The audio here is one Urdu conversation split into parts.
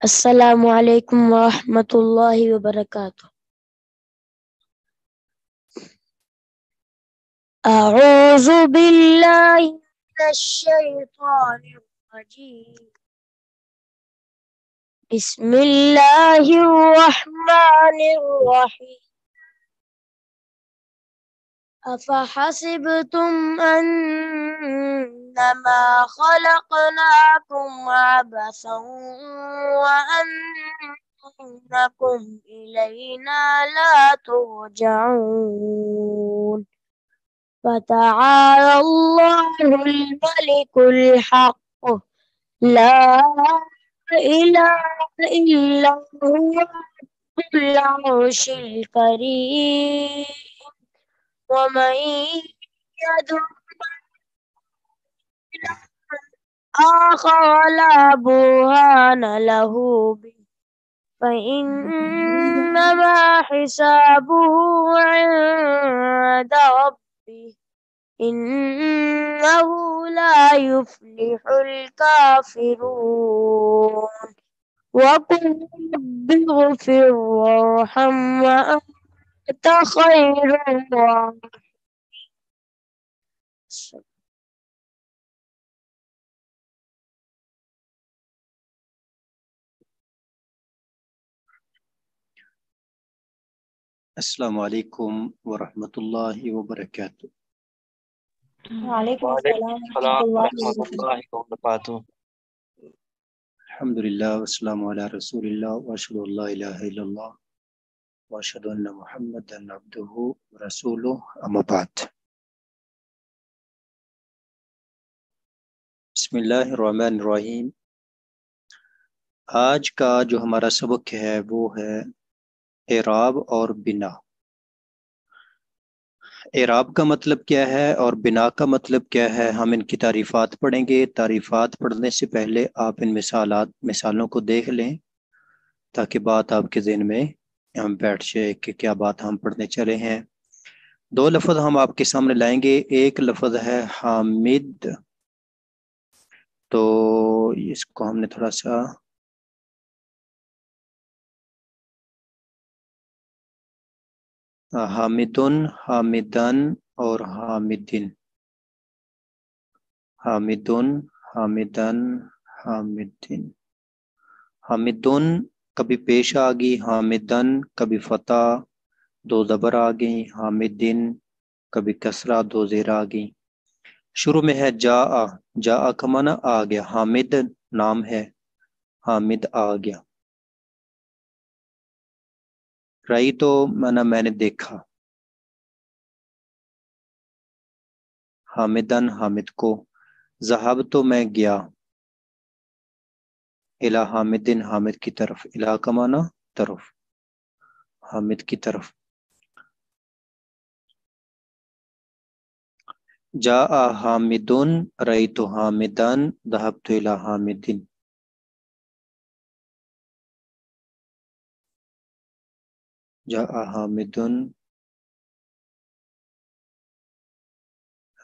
السلام علیکم ورحمۃ اللہ وبرکاتہ. اعوذ باللہ من الشیطان الرجیم. بسم اللہ الرحمن الرحیم. افحسبتم انما خلقناکم عبثا وانکم الینا لا ترجعون. فتعالى الله الملك الحق لا إله إلا هو رب العرش الكريم. ومن يدع آخر لا برهان له به فإنما حسابه عند ربه إنه لا يفلح الكافرون. وقل رب اغفر وارحم وأنت خير الراحمين. السلام علیکم ورحمۃ اللہ وبرکاتہ. وعلیکم السلام ورحمۃ اللہ وبرکاتہ. الحمدللہ والسلام علی رسول اللہ واشہد ان لا الہ الا اللہ واشہد ان محمدا عبدہ ورسولہ اما بعد. بسم اللہ الرحمن الرحیم. آج کا جو ہمارا سبق ہے وہ ہے اعراب اور بنا. اعراب کا مطلب کیا ہے اور بنا کا مطلب کیا ہے، ہم ان کی تعریفات پڑھیں گے. تعریفات پڑھنے سے پہلے آپ ان مثالوں کو دیکھ لیں تاکہ بات آپ کے ذہن میں بیٹھ جائے کہ کیا بات ہم پڑھنے چلے ہیں. دو لفظ ہم آپ کے سامنے لائیں گے. ایک لفظ ہے حامد، تو اس کو ہم نے تھوڑا سا حامدن، حامدن اور حامدن. حامدن، حامدن، حامدن. حامدن کبھی پیش آ گئی، حامدن کبھی فتح دو زبر آ گئی، حامدن کبھی کسرہ دو زیر آ گئی. شروع میں ہے جا آ، جا آ کا معنی آ گیا. حامد نام ہے، حامد آ گیا. رائی تو معنی میں نے دیکھا. حامدن حامد کو. ذہب تو میں گیا. الہ حامدن حامد کی طرف. الہ کا معنی طرف، حامد کی طرف. جاء حامدن رأیت حامدن ذهبت الى حامدن. جاء حامدن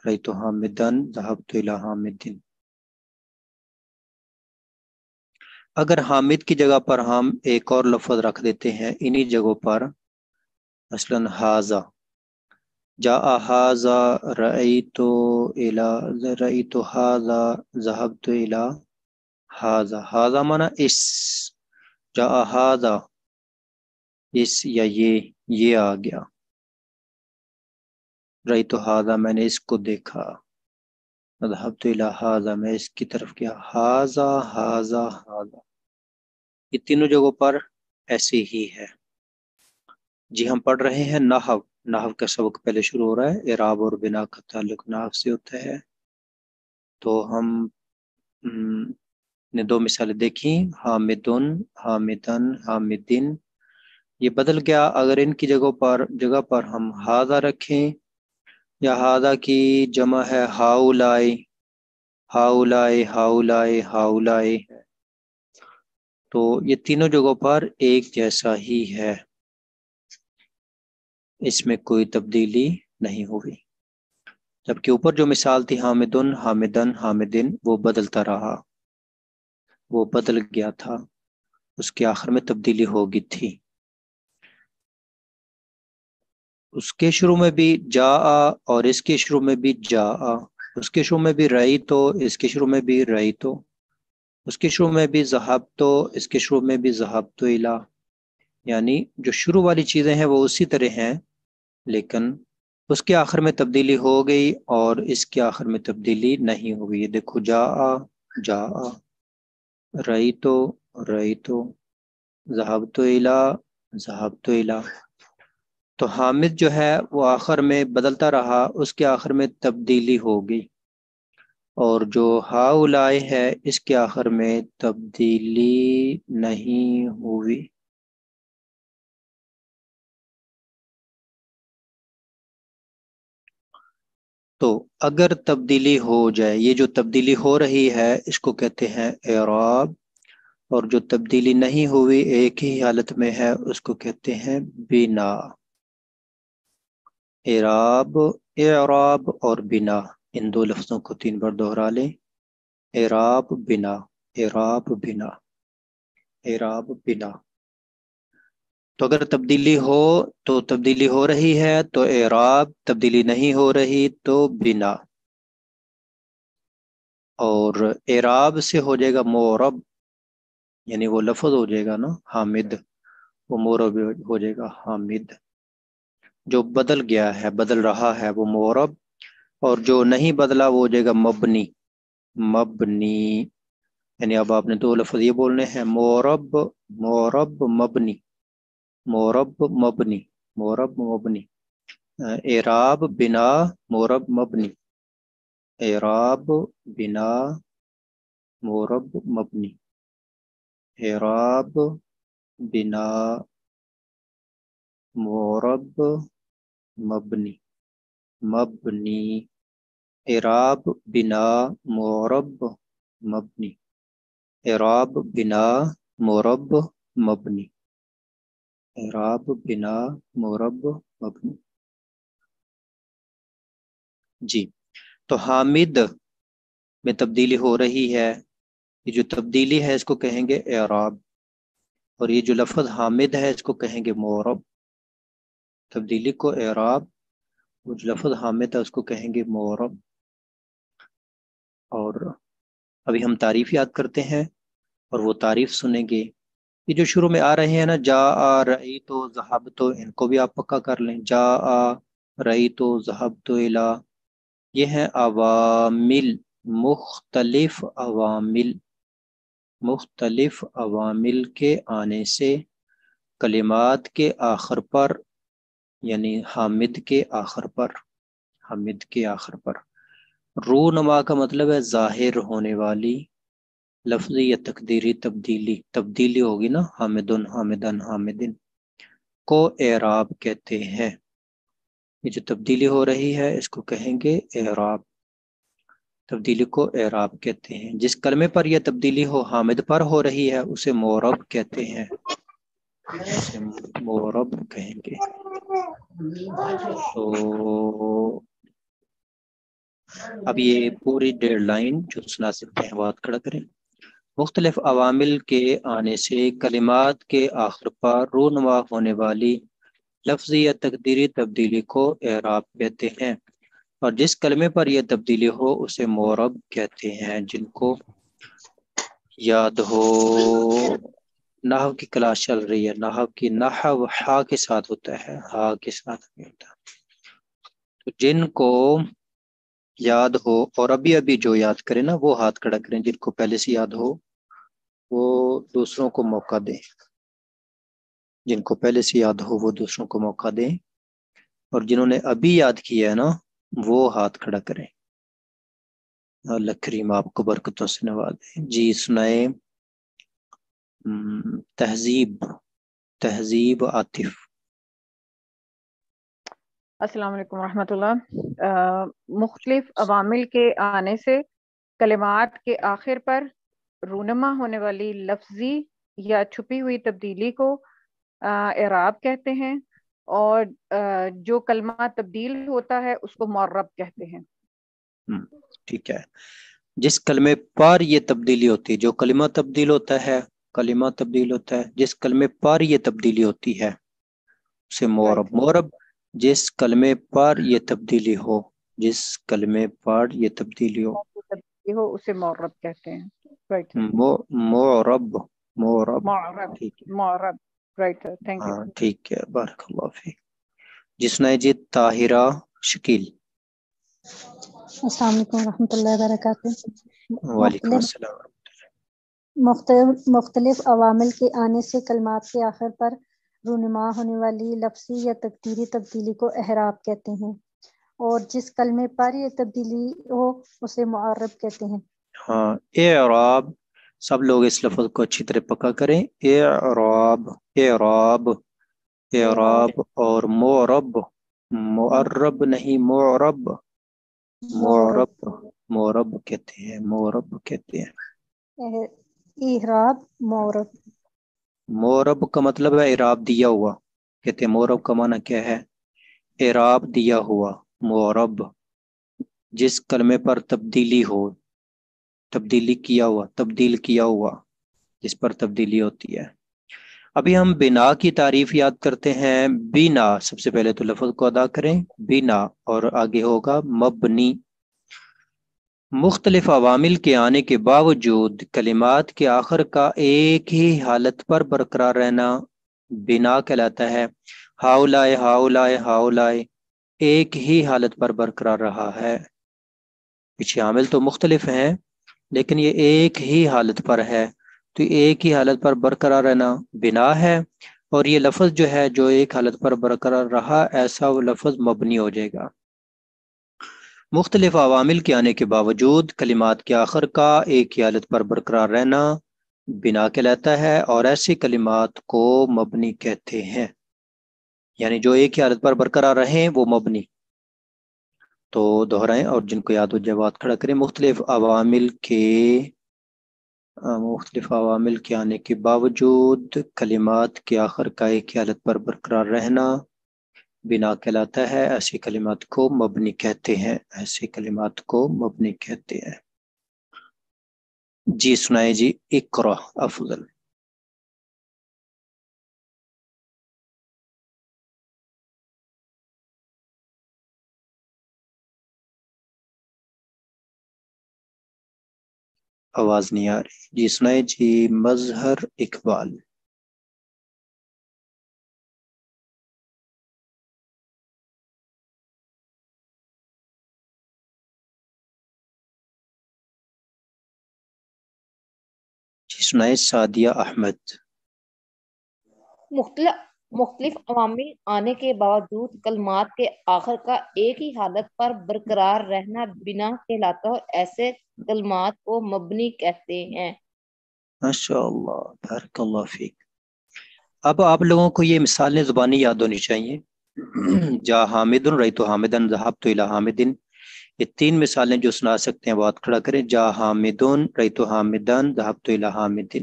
رأیت حامدن ذهبت الى حامدن. اگر حامد کی جگہ پر ہم ایک اور لفظ رکھ دیتے ہیں انہی جگہوں پر، مثلا حاذا، جاء حاذا رأیت حاذا ذهبت الى حاذا. حاذا معنی اس، جاء حاذا اس یا یہ آ گیا. رأیت حاذا میں نے اس کو دیکھا. ذهبت الى حاذا میں اس کی طرف گیا. حاذا حاذا حاذا، یہ تینوں جگہوں پر ایسے ہی ہے. جی ہم پڑھ رہے ہیں نحو. نحو کا سبق پہلے شروع ہو رہا ہے. اعراب اور بنا کا تعلق نحو سے ہوتا ہے. تو ہم نے دو مثالیں دیکھیں، حامدن، حامدن، حامدن. یہ بدل گیا اگر ان کی جگہ پر ہم حاذا رکھیں، یا حاذا کی جمع ہے ہاؤلائی، ہاؤلائی، ہاؤلائی، ہاؤلائی، تو یہ تینوں جگہوں پر ایک جیسا ہی ہے، اس میں کوئی تبدیلی نہیں ہوئی. جبکہ اوپر جو مثال تھی حامدن، حامدن، حامدن، وہ بدلتا رہا، وہ بدل گیا تھا. اس کے آخر میں تبدیلی ہوگی تھی. اس کے شروع میں بھی جا اور اس کے شروع میں بھی جا. اس کے شروع میں بھی رئی تو، اس کے شروع میں بھی رئی تو. اس کے شروع میں بھی ذہب تو، اس کے شروع میں بھی ذہب تو الا. یعنی جو شروع والی چیزیں ہیں وہ اسی طرح ہیں، لیکن اس کے آخر میں تبدیلی ہو گئی اور اس کے آخر میں تبدیلی نہیں ہو گئی. دیکھو جا جا، رئی تو رئی تو، ذہب تو الا ذہب تو الا. تو حامد جو ہے وہ آخر میں بدلتا رہا، اس کے آخر میں تبدیلی ہوگی. اور جو ہاؤلائے ہے اس کے آخر میں تبدیلی نہیں ہوئی. تو اگر تبدیلی ہو جائے، یہ جو تبدیلی ہو رہی ہے اس کو کہتے ہیں اعراب، اور جو تبدیلی نہیں ہوئی ایک ہی حالت میں ہے اس کو کہتے ہیں بنا. اعراب، اعراب اور بنا، ان دو لفظوں کو 3 بار دہرا لیں. اعراب بنا، اعراب بنا، اعراب بنا. تو اگر تبدیلی ہو تو تبدیلی ہو رہی ہے تو اعراب، تبدیلی نہیں ہو رہی تو بنا. اور اعراب سے ہو جائے گا مورب، یعنی وہ لفظ ہو جائے گا نا حامد، وہ مورب ہو جائے گا حامد. جو بدل گیا ہے، بدل رہا ہے، وہ مورب. اور جو نہیں بدلا وہ ہو جائے گا مبنی، مبنی. یعنی اب آپ نے 2 لفظ یہ بولنے ہیں، مورب، مورب مبنی، مورب مبنی، مورب مبنی. اعراب بنا مورب مبنی، اعراب بنا مورب مبنی، اعراب بنا مورب مبنی، مبنی. اعراب بنا مورب مبنی، اعراب بنا مورب مبنی، اعراب بنا مورب مبنی. جی، تو حامد میں تبدیلی ہو رہی ہے، یہ جو تبدیلی ہے اس کو کہیں گے اعراب. اور یہ جو لفظ حامد ہے اس کو کہیں گے مورب. تبدیلی کو اعراب، وہ جو لفظ حامد ہے اس کو کہیں گے مورب. اور ابھی ہم تعریف یاد کرتے ہیں اور وہ تعریف سنیں گے. یہ جو شروع میں آ رہے ہیں نا، جا رئی تو ذہب تو، ان کو بھی آپ پکا کر لیں. جا رئی تو ذہب تو الا، یہ ہیں عوامل، مختلف عوامل. مختلف عوامل کے آنے سے کلمات کے آخر پر، یعنی حامد کے آخر پر، حامد کے آخر پر. رونما کا مطلب ہے ظاہر ہونے والی. لفظی یا تقدیری تبدیلی، تبدیلی ہوگی نا، حامدن حامدن حامدن کو اعراب کہتے ہیں. یہ جو تبدیلی ہو رہی ہے اس کو کہیں گے اعراب، تبدیلی کو اعراب کہتے ہیں. جس کلمے پر یہ تبدیلی ہو، حامد پر ہو رہی ہے، اسے مورب کہتے ہیں، اسے مورب کہیں گے. تو اب یہ پوری ڈیڑھ لائن جو سنا سکتے ہیں بات کھڑا کریں. مختلف عوامل کے آنے سے کلمات کے آخر پر رونما ہونے والی لفظی یا تقدیری تبدیلی کو اعراب کہتے ہیں. اور جس کلمے پر یہ تبدیلی ہو اسے مورب کہتے ہیں. جن کو یاد ہو، نحو کی کلاس چل رہی ہے، نحو کی، نحو ہا کے ساتھ ہوتا ہے، ہا کے ساتھ نہیں ہوتا. تو جن کو یاد ہو، اور ابھی ابھی جو یاد کریں نا وہ ہاتھ کھڑا کریں. جن کو پہلے سے یاد ہو وہ دوسروں کو موقع دیں، جن کو پہلے سے یاد ہو وہ دوسروں کو موقع دیں. اور جنہوں نے ابھی یاد کیا ہے نا وہ ہاتھ کھڑا کریں. اللہ کریم آپ کو برکتوں سے نوازے. جی سنائیں. تہذیب، تہذیب عاطف. السلام علیکم ورحمۃ اللہ. مختلف عوامل کے آنے سے کلمات کے آخر پر رونما ہونے والی لفظی یا چھپی ہوئی تبدیلی کو اعراب کہتے ہیں، اور جو کلمہ تبدیل ہوتا ہے اس کو معرب کہتے ہیں. ٹھیک ہے. جس کلمے پر یہ تبدیلی ہوتی ہے، جو کلمہ تبدیل ہوتا ہے کلمہ تبدیل ہوتا ہے، جس کلمے پر یہ تبدیلی ہوتی ہے اسے معرب. معرب جس کلمے پر یہ تبدیلی ہو، جس کلمے پر یہ تبدیلی ہو ہو اسے معرب کہتے ہیں. رائٹ. معرب. معرب. معرب. ٹھیک ہے. معرب. Right sir. Thank you. ہاں ٹھیک ہے، بارک اللہ فیک. جس نے جی طاہرہ شکیل. السلام علیکم ورحمۃ اللہ وبرکاتہ. وعلیکم السلام. مختلف عوامل کے آنے سے کلمات کے آخر پر رونما ہونے والی لفظی یا تقدیری تبدیلی کو اعراب کہتے ہیں، اور جس کلمے پر یہ تبدیلی ہو اسے معرب کہتے ہیں. ہاں اعراب، سب لوگ اس لفظ کو اچھی طرح پکا کریں. اعراب. اعراب. اعراب اور معرب. معرب نہیں، معرب. معرب. معرب کہتے ہیں، معرب کہتے ہیں. اعراب معرب. معرب کا مطلب ہے اعراب دیا ہوا. کہتے ہیں معرب کا معنی کیا ہے؟ اعراب دیا ہوا. معرب جس کلمے پر تبدیلی ہو، تبدیلی کیا ہوا، تبدیل کیا ہوا، جس پر تبدیلی ہوتی ہے. ابھی ہم بنا کی تعریف یاد کرتے ہیں. بنا، سب سے پہلے تو لفظ کو ادا کریں بنا، اور آگے ہوگا مبنی. مختلف عوامل کے آنے کے باوجود کلمات کے آخر کا ایک ہی حالت پر برقرار رہنا بنا کہلاتا ہے. ہاؤلائے ہاؤلائے ہاؤلائے ایک ہی حالت پر برقرار رہا ہے. پیچھے عامل تو مختلف ہیں لیکن یہ ایک ہی حالت پر ہے، تو ایک ہی حالت پر برقرار رہنا بنا ہے. اور یہ لفظ جو ہے جو ایک حالت پر برقرار رہا، ایسا وہ لفظ مبنی ہو جائے گا. مختلف عوامل کے آنے کے باوجود کلمات کے آخر کا ایک ہی حالت پر برقرار رہنا بنا کہلاتا ہے، اور ایسے کلمات کو مبنی کہتے ہیں. یعنی جو ایک ہی حالت پر برقرار رہیں وہ مبنی. تو دہرائیں اور جن کو یاد ہو جائے بات کھڑا کریں. مختلف عوامل کے آنے کے باوجود کلمات کے آخر کا ایک ہی حالت پر برقرار رہنا بنا کہلاتا ہے. ایسی کلمات کو مبنی کہتے ہیں. ایسی کلمات کو مبنی کہتے ہیں. جی سنائے جی. اقرا افضل. آواز نہیں آ رہی. جی سنائے جی. مظہر اقبال. جی سنائے. سعدیہ احمد. مختلف عوامل آنے کے باوجود کلمات کے آخر کا ایک ہی حالت پر برقرار رہنا بنا کہلاتا ہے، اور ایسے کلمات کو مبنی کہتے ہیں. ماشاء اللہ، بارک اللہ فیک. اب آپ لوگوں کو یہ مثالیں زبانی یاد ہونی چاہیے. جا حامد رأیت حامدن ذهبت الى حامد. یہ تین مثالیں جو سنا سکتے ہیں بات کھڑا کریں. جا حامد رأیت حامدن ذهبت الى حامد.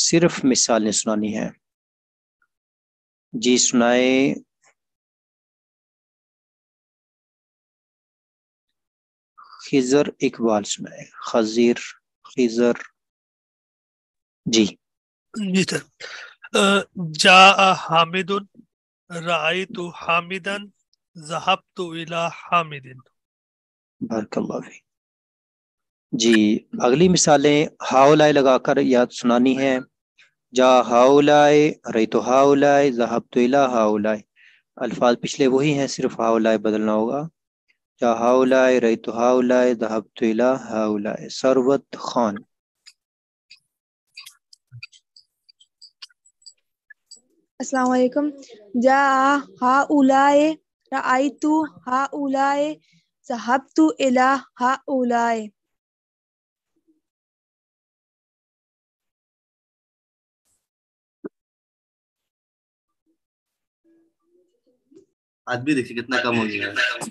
صرف مثالیں سنانی ہیں. جی سنائے. خضر اقبال سنائے. خضر. جی جی سر. جاء حامد رأیت حامدا ذهبت الى حامد. بارک اللہ فیک. جی اگلی مثالیں ہاؤلائے لگا کر یاد سنانی ہے. جا ہاؤلائے رأیت ہاؤلائے ذهبت الى ہاؤلائے. الفاظ پچھلے وہی ہیں، صرف ہاؤلائے بدلنا ہوگا. جا ہاؤلائے رأیت ہاؤلائے ذهبت الى ہاؤلائے. ثروت خان. السلام علیکم. جا ہاؤلائے رأیت ہاؤلائے ذهبت الى ہاؤلائے. آج بھی دیکھیے کتنا کم ہو گیا ہے.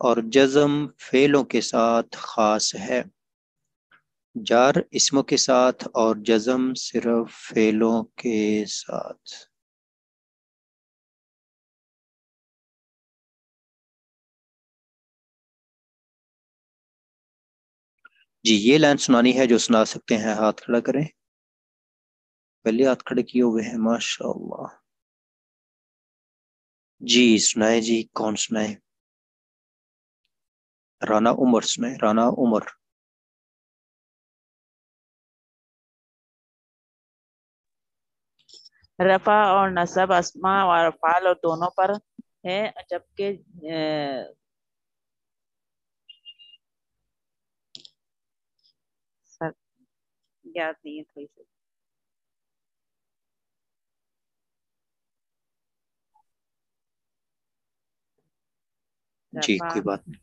اور جزم فعلوں کے ساتھ خاص ہے. جار اسموں کے ساتھ اور جزم صرف فعلوں کے ساتھ. جی یہ لائن سنانی ہے جو سنا سکتے ہیں ہاتھ کھڑا کریں. پہلے ہاتھ کھڑے کیے ہوئے ہیں ماشاء اللہ. جی سنائے جی کون سنائے؟ رانا عمر سنائے. رانا عمر. رفع اور نصب اسماء اور افعال اور دونوں پر ہے، جبکہ یاد نہیں ہے تھوڑی سی. جی کوئی بات نہیں،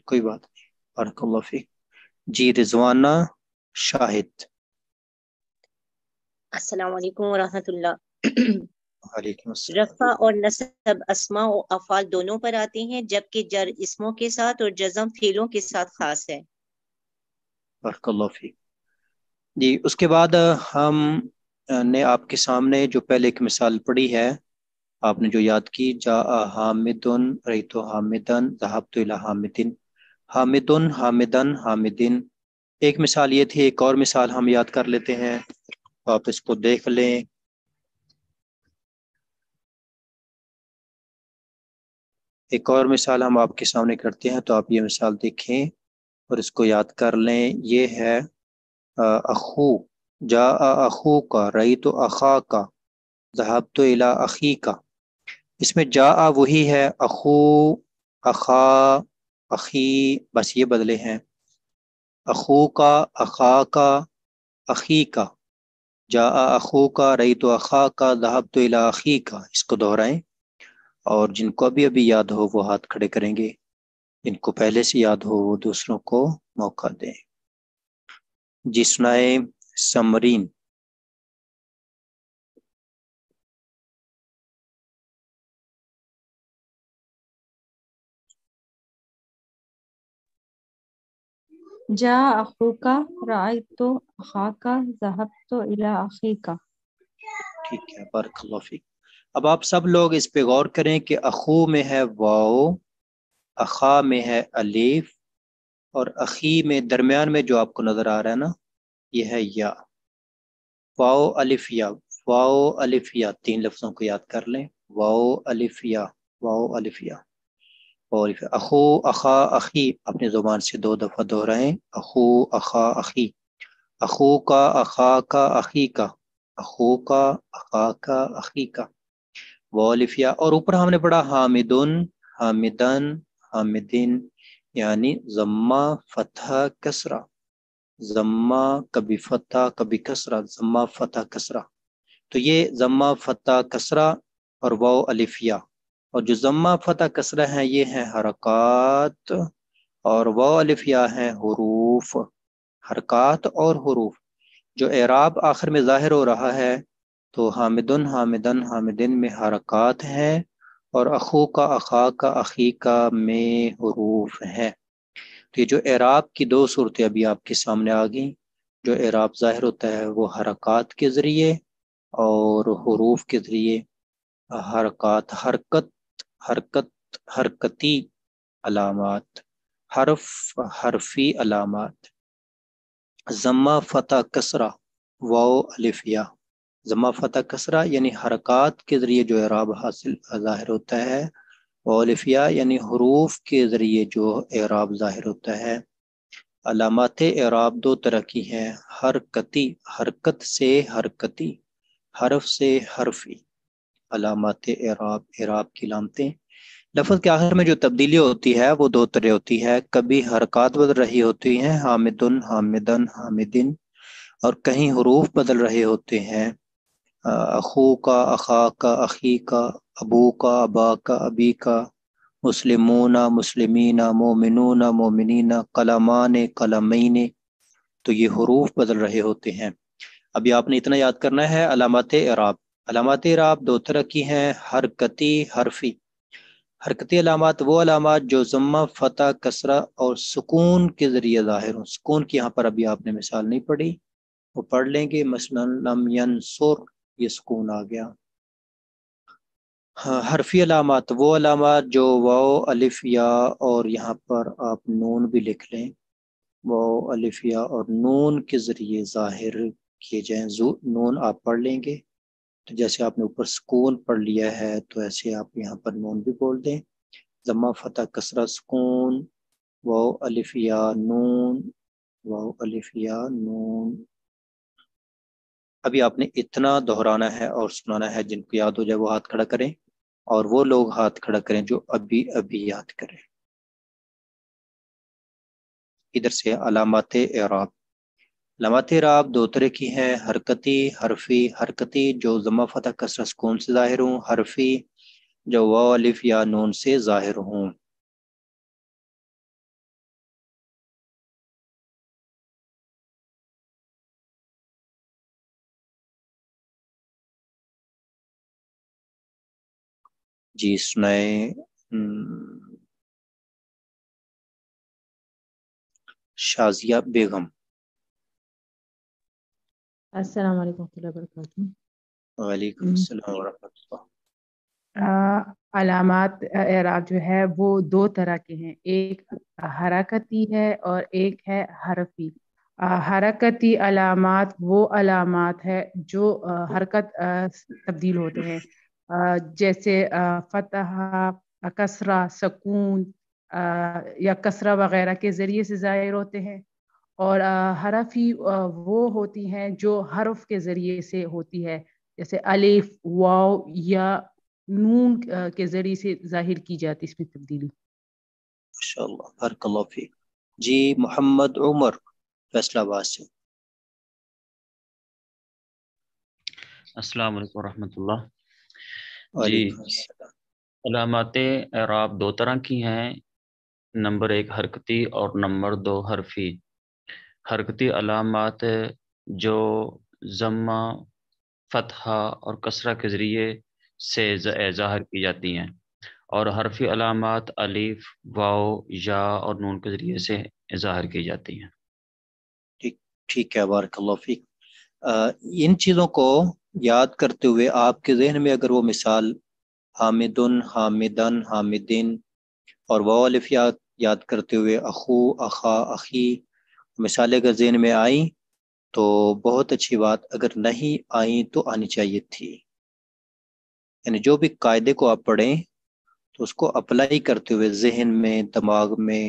کوئی بات نہیں. بارک اللہ فیک. جی رضوانہ شاہد. السلام علیکم ورحمۃ اللہ. وعلیکم السلام. رفع اور نصب اسماء و افعال دونوں پر آتے ہیں، جبکہ جر اسموں کے ساتھ اور جزم فعلوں کے ساتھ خاص ہے. بارک اللہ فیک. جی اس کے بعد ہم نے آپ کے سامنے جو پہلے ایک مثال پڑھی ہے، آپ نے جو یاد کی، جاء حامدن رأیت حامدن ذهبت الی حامدن. حامدن حامدن حامدن. ایک مثال یہ تھی، ایک اور مثال ہم یاد کر لیتے ہیں، آپ اس کو دیکھ لیں. ایک اور مثال ہم آپ کے سامنے کرتے ہیں، تو آپ یہ مثال دیکھیں اور اس کو یاد کر لیں. یہ ہے اخو. جاء اخو کا رأیت اخا کا ذهبت الی اخی کا. اس میں جاء وہی ہے، اخو اخا اخی بس یہ بدلے ہیں، اخو کا اخا کا اخی کا. جاء اخو کا رأیت اخا کا ذهبت الی اخی کا. اس کو دہرائیں، اور جن کو ابھی یاد ہو وہ ہاتھ کھڑے کریں گے، جن کو پہلے سے یاد ہو وہ دوسروں کو موقع دیں. جی سنائیں سمرین. جاء اخوک رأیت اخاک ذهبت الی اخیک. ٹھیک ہے بارک اللہ فیک. اب آپ سب لوگ اس پہ غور کریں کہ اخو میں ہے واو، اخا میں ہے الف، اور اخی میں درمیان میں جو آپ کو نظر آ رہا ہے نا یہ ہے یا. واو الف یا، واو الف یا، تین لفظوں کو یاد کر لیں. واو الف یا، واو الف یا. اخو اخا اخی اپنی زبان سے 2 دفعہ دہرائیں. اخو اخا اخی. اخو کا اخا کا اخی کا. اخو کا اخا کا اخی کا. وہ الفیا. اور اوپر ہم نے پڑھا حامدن حامدن حامدن، یعنی ضمہ فتح کسرہ. ضمہ کبھی فتح کبھی کسرہ، ضمہ فتح کسرہ. تو یہ ضمہ فتح کسرہ اور واو الفیا. اور جو ضمہ فتح کسرہ ہیں یہ ہیں حرکات، اور واو الفیا ہیں حروف. حرکات اور حروف. جو اعراب آخر میں ظاہر ہو رہا ہے تو حامدن حامدن حامدن میں حرکات ہیں، اور اخو کا اخا کا اخی کا میں حروف ہیں. تو یہ جو اعراب کی 2 صورتیں ابھی آپ کے سامنے آ گئیں. جو اعراب ظاہر ہوتا ہے وہ حرکات کے ذریعے اور حروف کے ذریعے. حرکات حرکت حرکت حرکتی علامات، حرف حرفی علامات. ضمہ فتح کسرہ واو الف یا. ضمہ فتح کسرہ یعنی حرکات کے ذریعے جو اعراب حاصل ظاہر ہوتا ہے، واو الف یا یعنی حروف کے ذریعے جو اعراب ظاہر ہوتا ہے. علامات اعراب 2 طرح کی ہیں، حرکتی حرکت سے حرکتی، حرف سے حرفی. علامات اعراب اعراب کی علامتیں. لفظ کے آخر میں جو تبدیلی ہوتی ہے وہ 2 طرح ہوتی ہے. کبھی حرکات بدل رہی ہوتی ہیں، حامدن حامدن حامدن، اور کہیں حروف بدل رہے ہوتے ہیں، اخو کا اخا کا اخی کا، ابو کا ابا کا ابی کا، مسلمون مسلمین، مومنون مومنین، قلمان قلمین. تو یہ حروف بدل رہے ہوتے ہیں. ابھی آپ نے اتنا یاد کرنا ہے. علامات اعراب، علامات اعراب 2 طرح کی ہیں، حرکتی حرفی. حرکتی علامات وہ علامات جو ضمہ، فتح، کسرہ اور سکون کے ذریعے ظاہر ہوں. سکون کی یہاں پر ابھی آپ نے مثال نہیں پڑھی، وہ پڑھ لیں گے. مثلا لم ینصر، یہ سکون آ گیا. ہاں، حرفی علامات وہ علامات جو واو، الف، یا اور یہاں پر آپ نون بھی لکھ لیں، واو، الف، یا اور نون کے ذریعے ظاہر کیے جائیں. نون آپ پڑھ لیں گے تو جیسے آپ نے اوپر سکون پڑھ لیا ہے تو ایسے آپ یہاں پر نون بھی بول دیں. ضمہ، فتح، کسرہ، سکون، واو، الف، یا، نون، واو، الف، یا، نون. ابھی آپ نے اتنا دہرانا ہے اور سنانا ہے. جن کو یاد ہو جائے وہ ہاتھ کھڑا کریں، اور وہ لوگ ہاتھ کھڑا کریں جو ابھی ابھی یاد کریں. ادھر سے علامات اعراب. علامات اعراب دو طرح کی ہیں، حرکتی، حرفی. حرکتی جو ضمہ، فتح، کسرہ، سکون سے ظاہر ہوں. حرفی جو واو، الف، یا، نون سے ظاہر ہوں. جی سنائیں. شازیہ بیگم. السلام علیکم ورحمۃ اللہ وبرکاتہ. وعلیکم السلام ورحمۃ اللہ. علامات اعراب جو ہے وہ دو طرح کے ہیں، ایک حرکتی ہے اور ایک ہے حرفی. حرکتی علامات وہ علامات ہے جو حرکت تبدیل ہوتے ہیں، جیسے فتح، کسرہ، سکون یا کسرہ وغیرہ کے ذریعے سے ظاہر ہوتے ہیں. اور حرفی وہ ہوتی ہیں جو حرف کے ذریعے سے ہوتی ہے، جیسے الف، واو یا نون کے ذریعے سے ظاہر کی جاتی اس میں تبدیلی. ماشاءاللہ، بارک اللہ فیک. جی محمد عمر فیصلہ آباد سے. السلام علیکم ورحمۃ اللہ. جی وعلیکم السلام. علامات اعراب دو طرح کی ہیں، نمبر 1 حرکتی اور نمبر 2 حرفی. حرکتی علامات جو ضمہ، فتحہ اور کسرہ کے ذریعے سے ظاہر کی جاتی ہیں، اور حرفی علامات الف، واو، یا اور نون کے ذریعے سے ظاہر کی جاتی ہیں. ٹھیک ہے، بارک اللہ فیک. ان چیزوں کو یاد کرتے ہوئے آپ کے ذہن میں اگر وہ مثال حامدن، حامدن، حامدن اور واو، الف، یا یاد کرتے ہوئے اخو، اخا، اخی مثالیں اگر ذہن میں آئیں تو بہت اچھی بات. اگر نہیں آئیں تو آنی چاہیے تھی. یعنی جو بھی قاعدے کو آپ پڑھیں تو اس کو اپلائی کرتے ہوئے ذہن میں، دماغ میں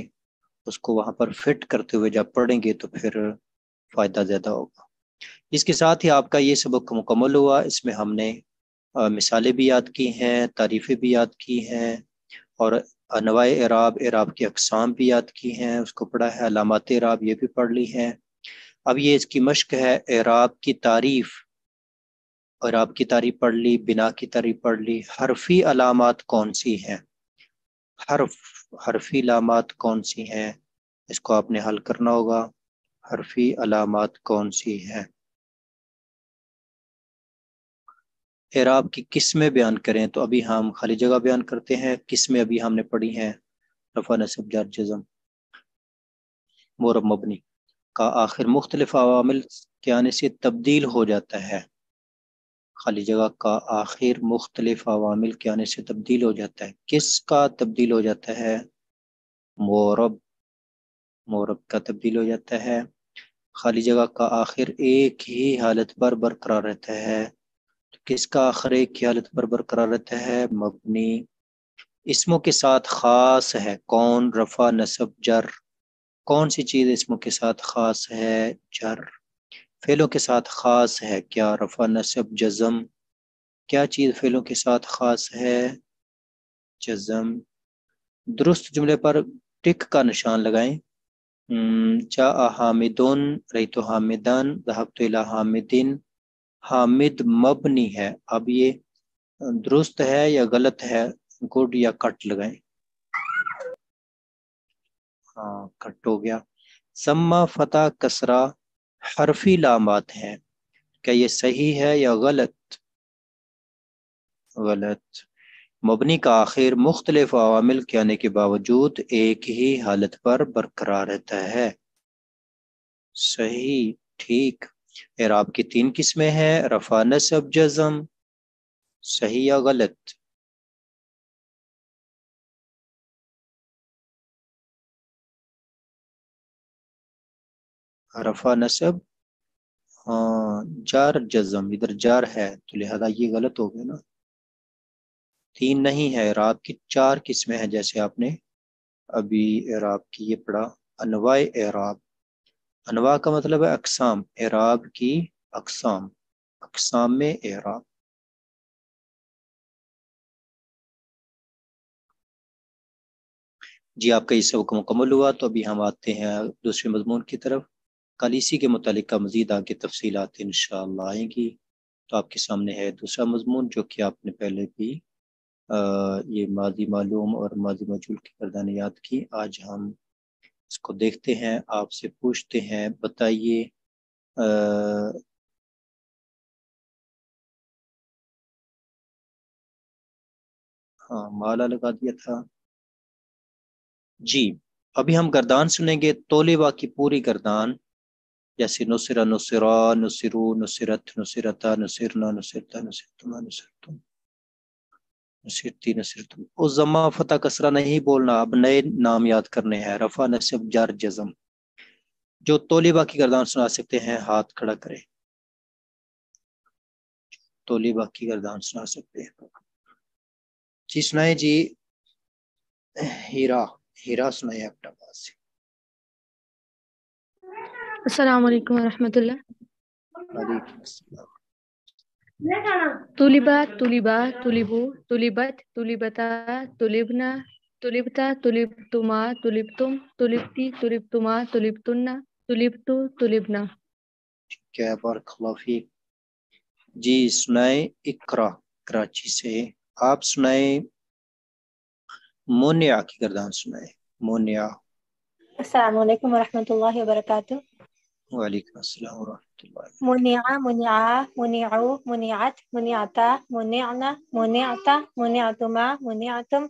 اس کو وہاں پر فٹ کرتے ہوئے جب پڑھیں گے تو پھر فائدہ زیادہ ہوگا. اس کے ساتھ ہی آپ کا یہ سبق مکمل ہوا. اس میں ہم نے مثالیں بھی یاد کی ہیں، تعریفیں بھی یاد کی ہیں، اور انواع اعراب، اعراب کی اقسام بھی یاد کی ہیں، اس کو پڑھا ہے. علامات اعراب یہ بھی پڑھ لی ہیں. اب یہ اس کی مشق ہے اعراب کی تعریف. اعراب کی تعریف پڑھ لی، بنا کی تعریف پڑھ لی. حرفی علامات کون سی ہیں؟ حرفی علامات کون سی ہیں؟ اس کو آپ نے حل کرنا ہوگا. حرفی علامات کون سی ہیں؟ اعراب کی قسمیں بیان کریں تو ابھی ہم خالی جگہ بیان کرتے ہیں. قسمیں ابھی ہم نے پڑھی ہیں، رفع، نصب، جر، جزم، مورب، مبنی کا آخر مختلف عوامل کے آنے سے تبدیل ہو جاتا ہے. خالی جگہ کا آخر مختلف عوامل کے آنے سے تبدیل ہو جاتا ہے. کس کا تبدیل ہو جاتا ہے؟ مورب، مورب کا تبدیل ہو جاتا ہے. خالی جگہ کا آخر ایک ہی حالت پر برقرار رہتا ہے. کس کا آخر ایک ہی حالت پر برقرار رہتا ہے؟ مبنی. اسموں کے ساتھ خاص ہے کون؟ رفع، نصب، جر. کون سی چیز اسموں کے ساتھ خاص ہے؟ جر. فعلوں کے ساتھ خاص ہے کیا؟ رفع، نصب، جزم. کیا چیز فعلوں کے ساتھ خاص ہے؟ جزم. درست جملے پر ٹک کا نشان لگائیں. جاء حامدن، رأیت حامدن، ذهبت الى حامدن. حامد مبنی ہے. اب یہ درست ہے یا غلط ہے؟ گڈ یا کٹ لگائیں. ہاں کٹ ہو گیا. ضمہ، فتح، کسرہ حرفی علامات ہیں. کیا یہ صحیح ہے یا غلط؟ غلط. مبنی کا آخر مختلف عوامل کے آنے کے باوجود ایک ہی حالت پر برقرار رہتا ہے. صحیح، ٹھیک. اعراب کی 3 قسمیں ہیں، رفع، نصب، جزم. صحیح یا غلط؟ رفع، نصب، ہاں، جار جزم. ادھر جار ہے تو لہذا یہ غلط ہو گیا نا. 3 نہیں ہے، اعراب کی 4 قسمیں ہیں جیسے آپ نے ابھی اعراب کی یہ پڑھا. انواع اعراب، انواع کا مطلب ہے اقسام. اعراب کی اقسام، اقسام میں اعراب. جی آپ کا یہ سبق مکمل ہوا، تو ابھی ہم آتے ہیں دوسرے مضمون کی طرف. کل اسی کے متعلقہ مزید آگے تفصیلات انشاءاللہ آئیں گی. تو آپ کے سامنے ہے دوسرا مضمون جو کہ آپ نے پہلے بھی یہ ماضی معلوم اور ماضی مجہول کی گردانیات کی. آج ہم اس کو دیکھتے ہیں، آپ سے پوچھتے ہیں، بتائیے ہاں مالا لگا دیا تھا. جی ابھی ہم گردان سنیں گے، طولبہ کی پوری گردان، جیسے نصرہ، نصرا، نصرو، نصرت، نصرتا، نصرنا، نصرتا، نصرتما، نصرتم، نصرتی، نصرتم. اس ضمہ فتح کسرہ نہیں بولنا، اب نئے نام یاد کرنے ہیں. رفع، نصب، جر، جزم. جو طولبہ کی گردان سنا سکتے ہیں ہاتھ کھڑا کریں. طولبہ کی گردان سنا سکتے ہیں. جی سنائیں جی. ہیرا، ہیرا سنائیں اپنا بات سے. السلام علیکم ورحمۃ اللہ. وعلیکم السلام. طلبہ، طلبہ، طلبو، طلبت، طلبتا، طلبنا، طلبتا، طلبتما، طلبتم، طلبتی، طلبتما، طلبتنا، طلبتو، طلبنا. کیا بارک اللہ فیک. جی سنائیں اقرا کراچی سے. آپ سنائیں مونیا کی گردان سنائیں. مونیا. السلام علیکم ورحمۃ اللہ وبرکاتہ. وعلیکم السلام ورحمۃ اللہ. منع، منعا، منعو، منعت، منعتا، منعنا، منعتا، منعتما، منعتم،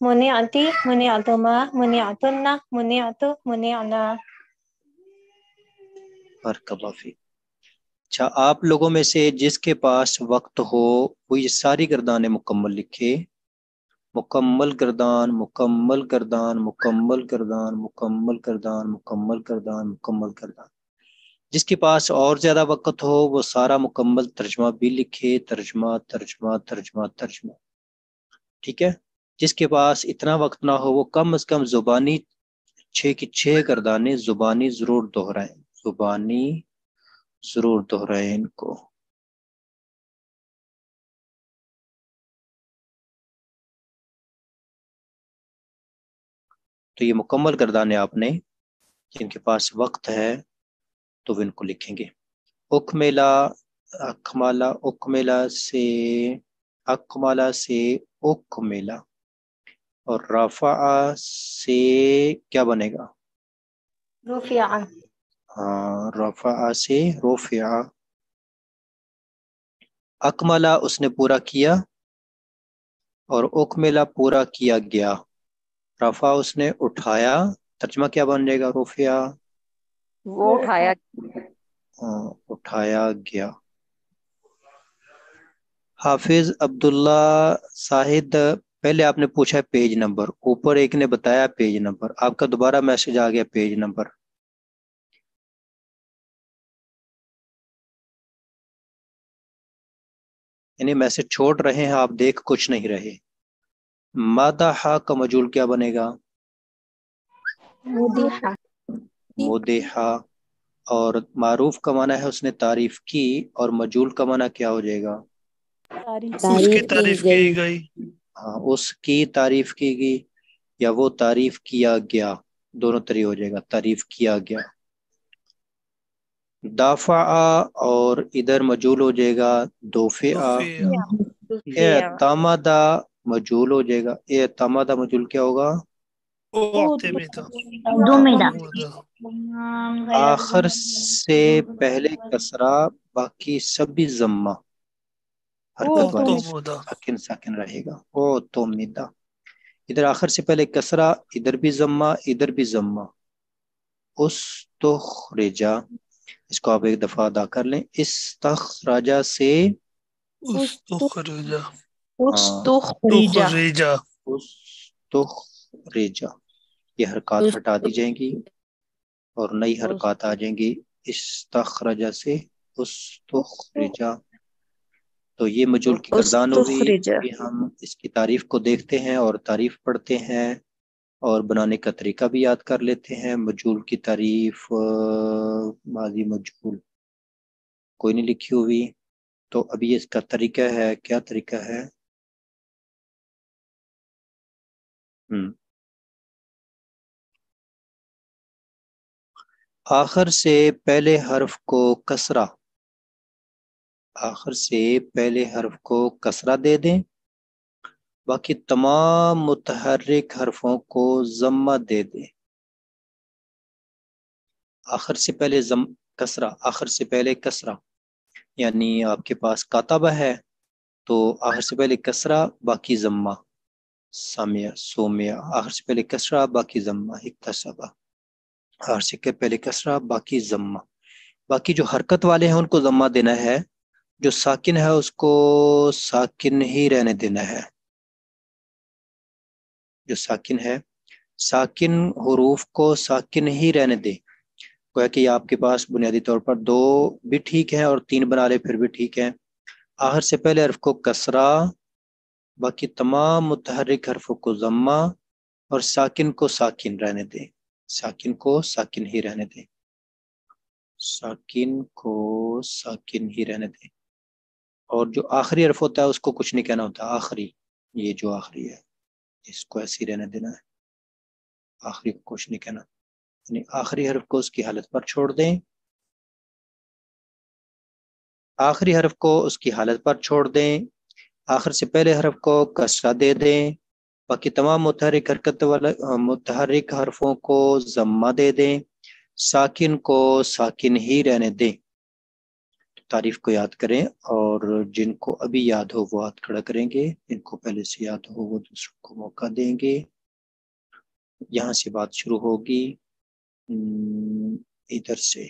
منعتی، منعتما، منعتن، منعتو، منعنا. بارک اللہ فیک. اچھا آپ لوگوں میں سے جس کے پاس وقت ہو وہ یہ ساری گردانیں مکمل لکھے. مکمل گردان، مکمل گردان، مکمل گردان، مکمل گردان، مکمل گردان، مکمل گردان. جس کے پاس اور زیادہ وقت ہو وہ سارا مکمل ترجمہ بھی لکھے. ترجمہ، ترجمہ، ترجمہ، ترجمہ. ٹھیک ہے. جس کے پاس اتنا وقت نہ ہو وہ کم از کم زبانی 6 کی 6 گردانیں زبانی ضرور دہرائیں. زبانی ضرور دہرائیں ان کو. تو یہ مکمل گردانے آپ نے جن کے پاس وقت ہے تو وہ ان کو لکھیں گے. اکملا، اکمالا، اکملا سے اکمالا سے اکملا. اور رفع سے کیا بنے گا؟ رفع. ہاں رفع سے رفع. اکملا اس نے پورا کیا اور اکملا پورا کیا گیا. رفع اس نے اٹھایا. ترجمہ کیا بن جائے گا؟ رفع، وہ اٹھایا. اٹھایا گیا. حافظ عبداللہ صاحب پہلے آپ نے پوچھا پیج نمبر، اوپر ایک نے بتایا پیج نمبر، آپ کا دوبارہ میسج آ گیا پیج نمبر. یعنی میسج چھوڑ رہے ہیں آپ، دیکھ کچھ نہیں رہے. مادح کا مجہول کیا بنے گا؟ مدیحہ. مدیحہ. اور معروف کا معنی ہے اس نے تعریف کی، اور مجہول کا معنی کیا ہو جائے گا؟ اس کی تعریف کی گئی. ہاں اس کی تعریف کی گئی یا وہ تعریف کیا گیا، دونوں طریقے ہو جائے گا. تعریف کیا گیا. دافع اور ادھر مجہول ہو جائے گا دوفع. اعتمد مجہول ہو جائے گا. اعتمد مجہول کیا ہوگا؟ آخر سے پہلے کسرہ باقی سبھی ضمہ. حرکت والے تومدا ساکن ساکن رہے گا. او تومدا. ادھر آخر سے پہلے کسرہ، ادھر بھی ضمہ، ادھر بھی ضمہ. استخرجا، اس کو آپ ایک دفعہ ادا کر لیں. استخرجا سے استخرجا استخرجا تخرجا استخرجا. یہ حرکات ہٹا دی جائیں گی اور نئی حرکات آ جائیں گی. استخرجا سے استخرجا. تو یہ مجهول کی گردان ہوئی. ابھی ہم اس کی تعریف کو دیکھتے ہیں اور تعریف پڑھتے ہیں اور بنانے کا طریقہ بھی یاد کر لیتے ہیں. مجهول کی تعریف ماضی مجهول کوئی نہیں لکھی ہوئی، تو ابھی اس کا طریقہ ہے. کیا طریقہ ہے؟ آخر سے پہلے حرف کو کسرہ، آخر سے پہلے حرف کو کسرہ دے دیں، باقی تمام متحرک حرفوں کو ضمہ دے دیں. آخر سے پہلے کسرہ، آخر سے پہلے کسرہ، یعنی آپ کے پاس کاتبہ ہے تو آخر سے پہلے کسرہ باقی ضمہ. سامعہ سومعہ، آخر سے پہلے کسرہ باقی ضمہ. اکتسبہ، آخر سے پہلے کسرہ باقی ضمہ. باقی جو حرکت والے ہیں ان کو ضمہ دینا ہے، جو ساکن ہے اس کو ساکن ہی رہنے دینا ہے. جو ساکن ہے، ساکن حروف کو ساکن ہی رہنے دیں. گویا کہ آپ کے پاس بنیادی طور پر 2 بھی ٹھیک ہیں اور 3 بنا لے پھر بھی ٹھیک ہے. آخر سے پہلے حرف کو کسرہ، باقی تمام متحرک حرفوں کو ضمہ اور ساکن کو ساکن رہنے دیں. ساکن کو ساکن ہی رہنے دیں. ساکن کو ساکن ہی رہنے دیں. اور جو آخری حرف ہوتا ہے اس کو کچھ نہیں کہنا ہوتا. آخری، یہ جو آخری ہے اس کو ایسے ہی رہنے دینا ہے. آخری کو کچھ نہیں کہنا، یعنی آخری حرف کو اس کی حالت پر چھوڑ دیں. آخری حرف کو اس کی حالت پر چھوڑ دیں. آخر سے پہلے حرف کو کسرہ دے دیں. باقی تمام متحرک حرفوں کو ضمہ دے دیں. ساکن کو ساکن ہی رہنے دیں. تعریف کو یاد کریں اور جن کو ابھی یاد ہو وہ ہاتھ کھڑا کریں گے، جن کو پہلے سے یاد ہو وہ دوسروں کو موقع دیں گے. یہاں سے بات شروع ہوگی، ادھر سے.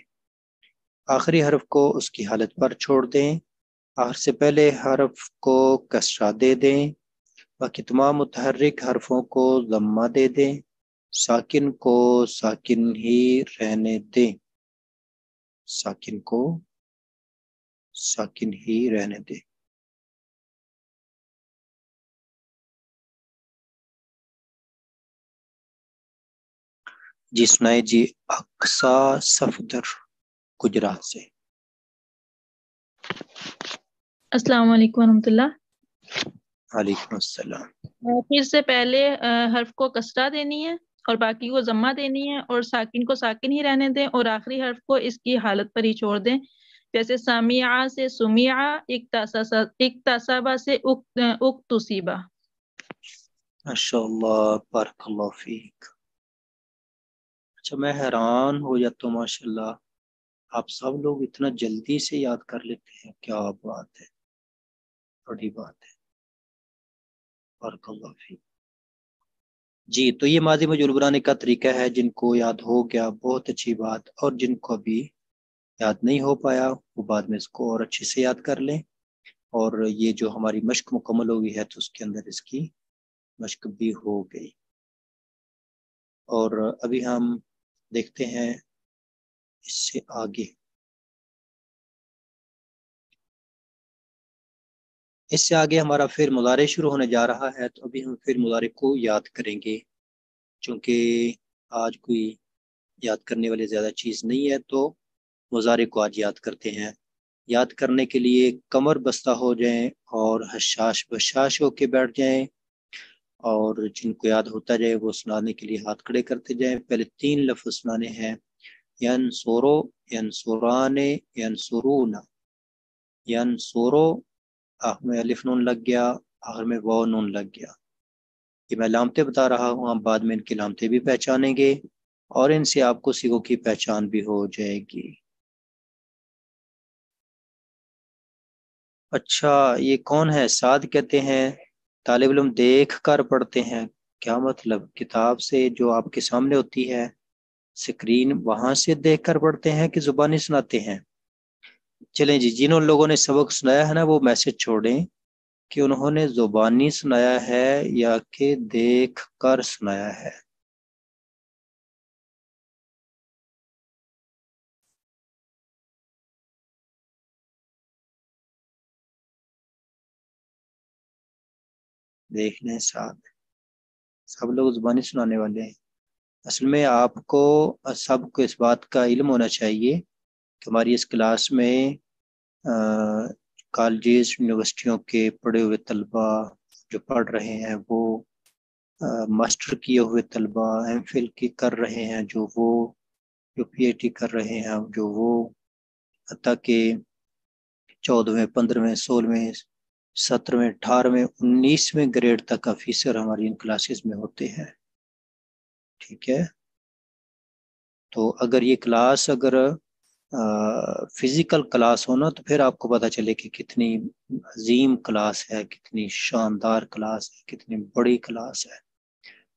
آخری حرف کو اس کی حالت پر چھوڑ دیں. آخر سے پہلے حرف کو کسرہ دے دیں. باقی تمام متحرک حرفوں کو ضمہ دے دیں. ساکن کو ساکن ہی رہنے دیں. ساکن کو ساکن ہی رہنے دیں. جی سنائے جی. اقصا صفدر گجرات سے. السلام علیکم ورحمۃ اللہ. وعلیکم السلام. پھر سے پہلے حرف کو کسرہ دینی ہے اور باقی کو ضمہ دینی ہے اور ساکن کو ساکن ہی رہنے دیں اور آخری حرف کو اس کی حالت پر ہی چھوڑ دیں. جیسے سامعہ سے سمیعہ، اکتسبہ سے اکتسبہ. ماشاء اللہ، بارک اللہ فیک. اچھا میں حیران ہو جاتا ہوں، ماشاء اللہ آپ سب لوگ اتنا جلدی سے یاد کر لیتے ہیں. کیا بات ہے، بڑی بات ہے. بارک اللہ فیک. جی تو یہ ماضی مجهول بنانے کا طریقہ ہے. جن کو یاد ہو گیا بہت اچھی بات، اور جن کو ابھی یاد نہیں ہو پایا وہ بعد میں اس کو اور اچھے سے یاد کر لیں. اور یہ جو ہماری مشق مکمل ہو گئی ہے تو اس کے اندر اس کی مشق بھی ہو گئی. اور ابھی ہم دیکھتے ہیں اس سے آگے. اس سے آگے ہمارا فعل مضارع شروع ہونے جا رہا ہے، تو ابھی ہم فعل مضارع کو یاد کریں گے. چونکہ آج کوئی یاد کرنے والی زیادہ چیز نہیں ہے تو مضارع کو آج یاد کرتے ہیں. یاد کرنے کے لیے کمر بستہ ہو جائیں اور حشاش بشاش ہو کے بیٹھ جائیں، اور جن کو یاد ہوتا جائے وہ سنانے کے لیے ہاتھ کھڑے کرتے جائیں. پہلے 3 لفظ سنانے ہیں. ینصرو، ینصرانے، ینصرون. ینصرو آخر میں الف نون لگ گیا، آخر میں واو نون لگ گیا. یہ میں علامتیں بتا رہا ہوں، ہم بعد میں ان کی علامتیں بھی پہچانیں گے اور ان سے آپ کو صیغوں کی پہچان بھی ہو جائے گی. اچھا یہ کون ہے؟ سعد کہتے ہیں طالب علم دیکھ کر پڑھتے ہیں، کیا مطلب؟ کتاب سے جو آپ کے سامنے ہوتی ہے سکرین وہاں سے دیکھ کر پڑھتے ہیں کہ زبانی سناتے ہیں؟ چلیں جی، جنہوں لوگوں نے سبق سنایا ہے نا وہ میسج چھوڑیں کہ انہوں نے زبانی سنایا ہے یا کہ دیکھ کر سنایا ہے۔ دیکھ لیں ساتھ، سب لوگ زبانی سنانے والے ہیں۔ اصل میں آپ کو سب کو اس بات کا علم ہونا چاہیے کہ ہماری اس کلاس میں کالجز یونیورسٹیوں کے پڑھے ہوئے طلبہ جو پڑھ رہے ہیں، وہ ماسٹر کیے ہوئے طلبہ، ایم فل کی کر رہے ہیں جو پی ایچ ڈی کر رہے ہیں جو وہ، حتیٰ کہ 14ویں 15ویں 16ویں 17ویں 18ویں 19ویں گریڈ تک آفیسر ہماری ان کلاسز میں ہوتے ہیں، ٹھیک ہے؟ تو اگر یہ کلاس اگر فزیکل کلاس ہونا تو پھر آپ کو پتہ چلے کہ کتنی عظیم کلاس ہے، کتنی شاندار کلاس ہے، کتنی بڑی کلاس ہے۔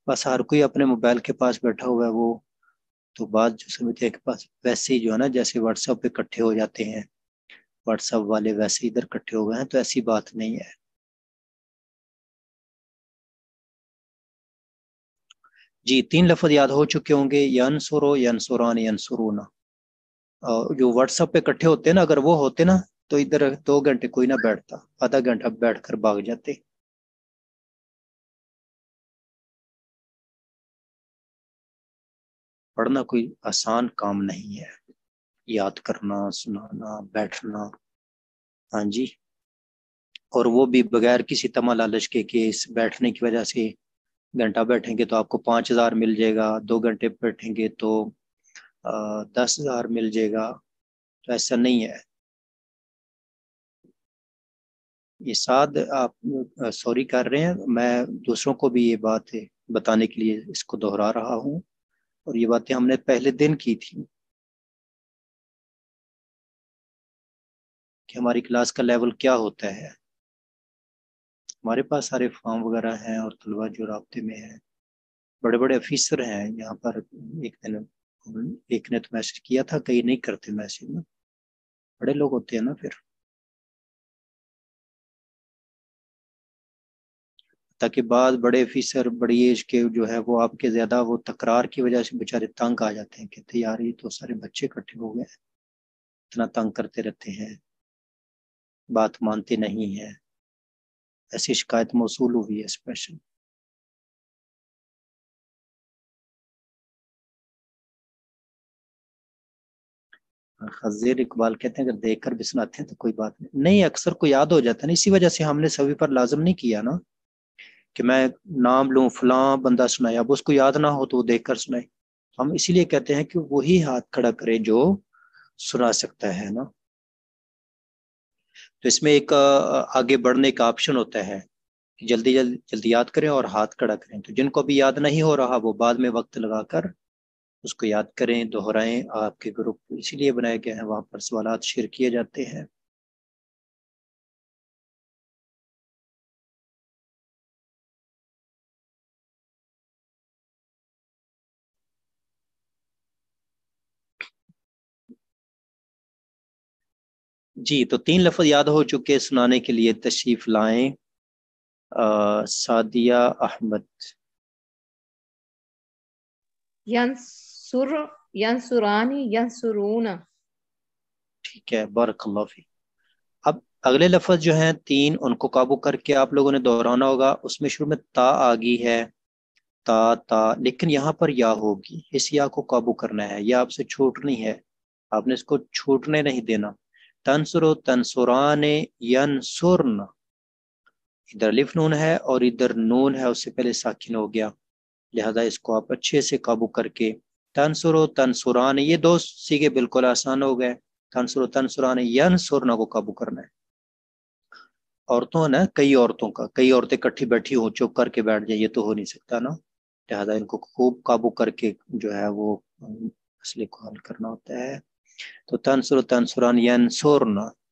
بس ہر کوئی اپنے موبائل کے پاس بیٹھا ہوا ہے، وہ تو بات جو سمجھتے ہیں کہ پاس ویسے ہی جو ہے نا، جیسے واٹس ایپ پہ اکٹھے ہو جاتے ہیں، واٹس ایپ والے ویسے ادھر اکٹھے ہو گئے ہیں، تو ایسی بات نہیں ہے۔ جی 3 لفظ یاد ہو چکے ہوں گے، ینصرو، ینصران، ینصرونا۔ جو واٹس ایپ پہ اکٹھے ہوتے ہیں نا، اگر وہ ہوتے نا تو ادھر 2 گھنٹے کوئی نہ بیٹھتا، آدھا گھنٹہ بیٹھ کر بھاگ جاتے۔ پڑھنا کوئی آسان کام نہیں ہے، یاد کرنا، سنانا، بیٹھنا، ہاں جی، اور وہ بھی بغیر کسی تما لالچ کے کہ اس بیٹھنے کی وجہ سے گھنٹہ بیٹھیں گے تو آپ کو 5000 مل جائے گا، 2 گھنٹے بیٹھیں گے تو 10,000 مل جائے گا، تو ایسا نہیں ہے۔ یہ ساتھ آپ سوری کر رہے ہیں، میں دوسروں کو بھی یہ بات بتانے کے لیے اس کو دہرا رہا ہوں، اور یہ باتیں ہم نے پہلے دن کی تھی کہ ہماری کلاس کا لیول کیا ہوتا ہے۔ ہمارے پاس سارے فارم وغیرہ ہیں اور طلبہ جو رابطے میں ہیں، بڑے بڑے آفیسر ہیں یہاں پر۔ ایک نے تو میسج کیا تھا، کئی نہیں کرتے میسج نا، بڑے لوگ ہوتے ہیں نا پھر، تاکہ بعض بڑے آفیسر بڑی ایج کے جو ہے وہ آپ کے زیادہ وہ تکرار کی وجہ سے بیچارے تنگ آ جاتے ہیں، کہتے یار یہ تو سارے بچے اکٹھے ہو گئے، اتنا تنگ کرتے رہتے ہیں، بات مانتے نہیں ہیں۔ ایسی شکایت موصول ہوئی ہے اسپیشل۔ خزیر اقبال کہتے ہیں اگر دیکھ کر بھی سناتے ہیں تو کوئی بات نہیں، اکثر کو یاد ہو جاتا ہے نا، اسی وجہ سے ہم نے سبھی پر لازم نہیں کیا نا کہ میں نام لوں فلاں بندہ سنایا، اب اس کو یاد نہ ہو تو وہ دیکھ کر سنائے۔ ہم اسی لیے کہتے ہیں کہ وہی ہاتھ کھڑا کرے جو سنا سکتا ہے نا۔ تو اس میں ایک آگے بڑھنے کا آپشن ہوتا ہے، جلدی جلدی یاد کریں اور ہاتھ کھڑا کریں، تو جن کو بھی یاد نہیں ہو رہا وہ بعد میں وقت لگا کر اس کو یاد کریں، دہرائیں۔ آپ کے گروپ اسی لیے بنائے گئے ہیں، وہاں پر سوالات شیئر کیے جاتے ہیں۔ جی تو 3 لفظ یاد ہو چکے، سنانے کے لیے تشریف لائیں سعدیہ احمد۔ ینصرانی، ینصرون۔ ٹھیک ہے، بارک اللہ فیک۔ اب اگلے لفظ جو ہیں 3 ان کو قابو کر کے آپ لوگوں نے دہرانا ہوگا۔ اس میں شروع میں تا آ گئی ہے، تا، لیکن یہاں پر یا ہوگی، اس یا کو قابو کرنا ہے، یا آپ سے چھوٹنی ہے، آپ نے اس کو چھوٹنے نہیں دینا۔ تنصرو، تنصران، ینصرن، ادھر الف نون ہے اور ادھر نون ہے، اس سے پہلے ساکن ہو گیا، لہذا اس کو آپ اچھے سے قابو کر کے تنصرو، تنصران، یہ 2 سیغے بالکل آسان ہو گئے۔ تنصرو، تنصران، ینصرن کو قابو کرنا ہے۔ عورتوں نا، کئی عورتوں کا، کئی عورتیں کٹھی بیٹھی ہوں چپ کر کے بیٹھ جائیں، یہ تو ہو نہیں سکتا نا، لہذا ان کو خوب قابو کر کے جو ہے وہ مسئلے کو حل کرنا ہوتا ہے۔ تو تنصرو، تنصران، ینصرن،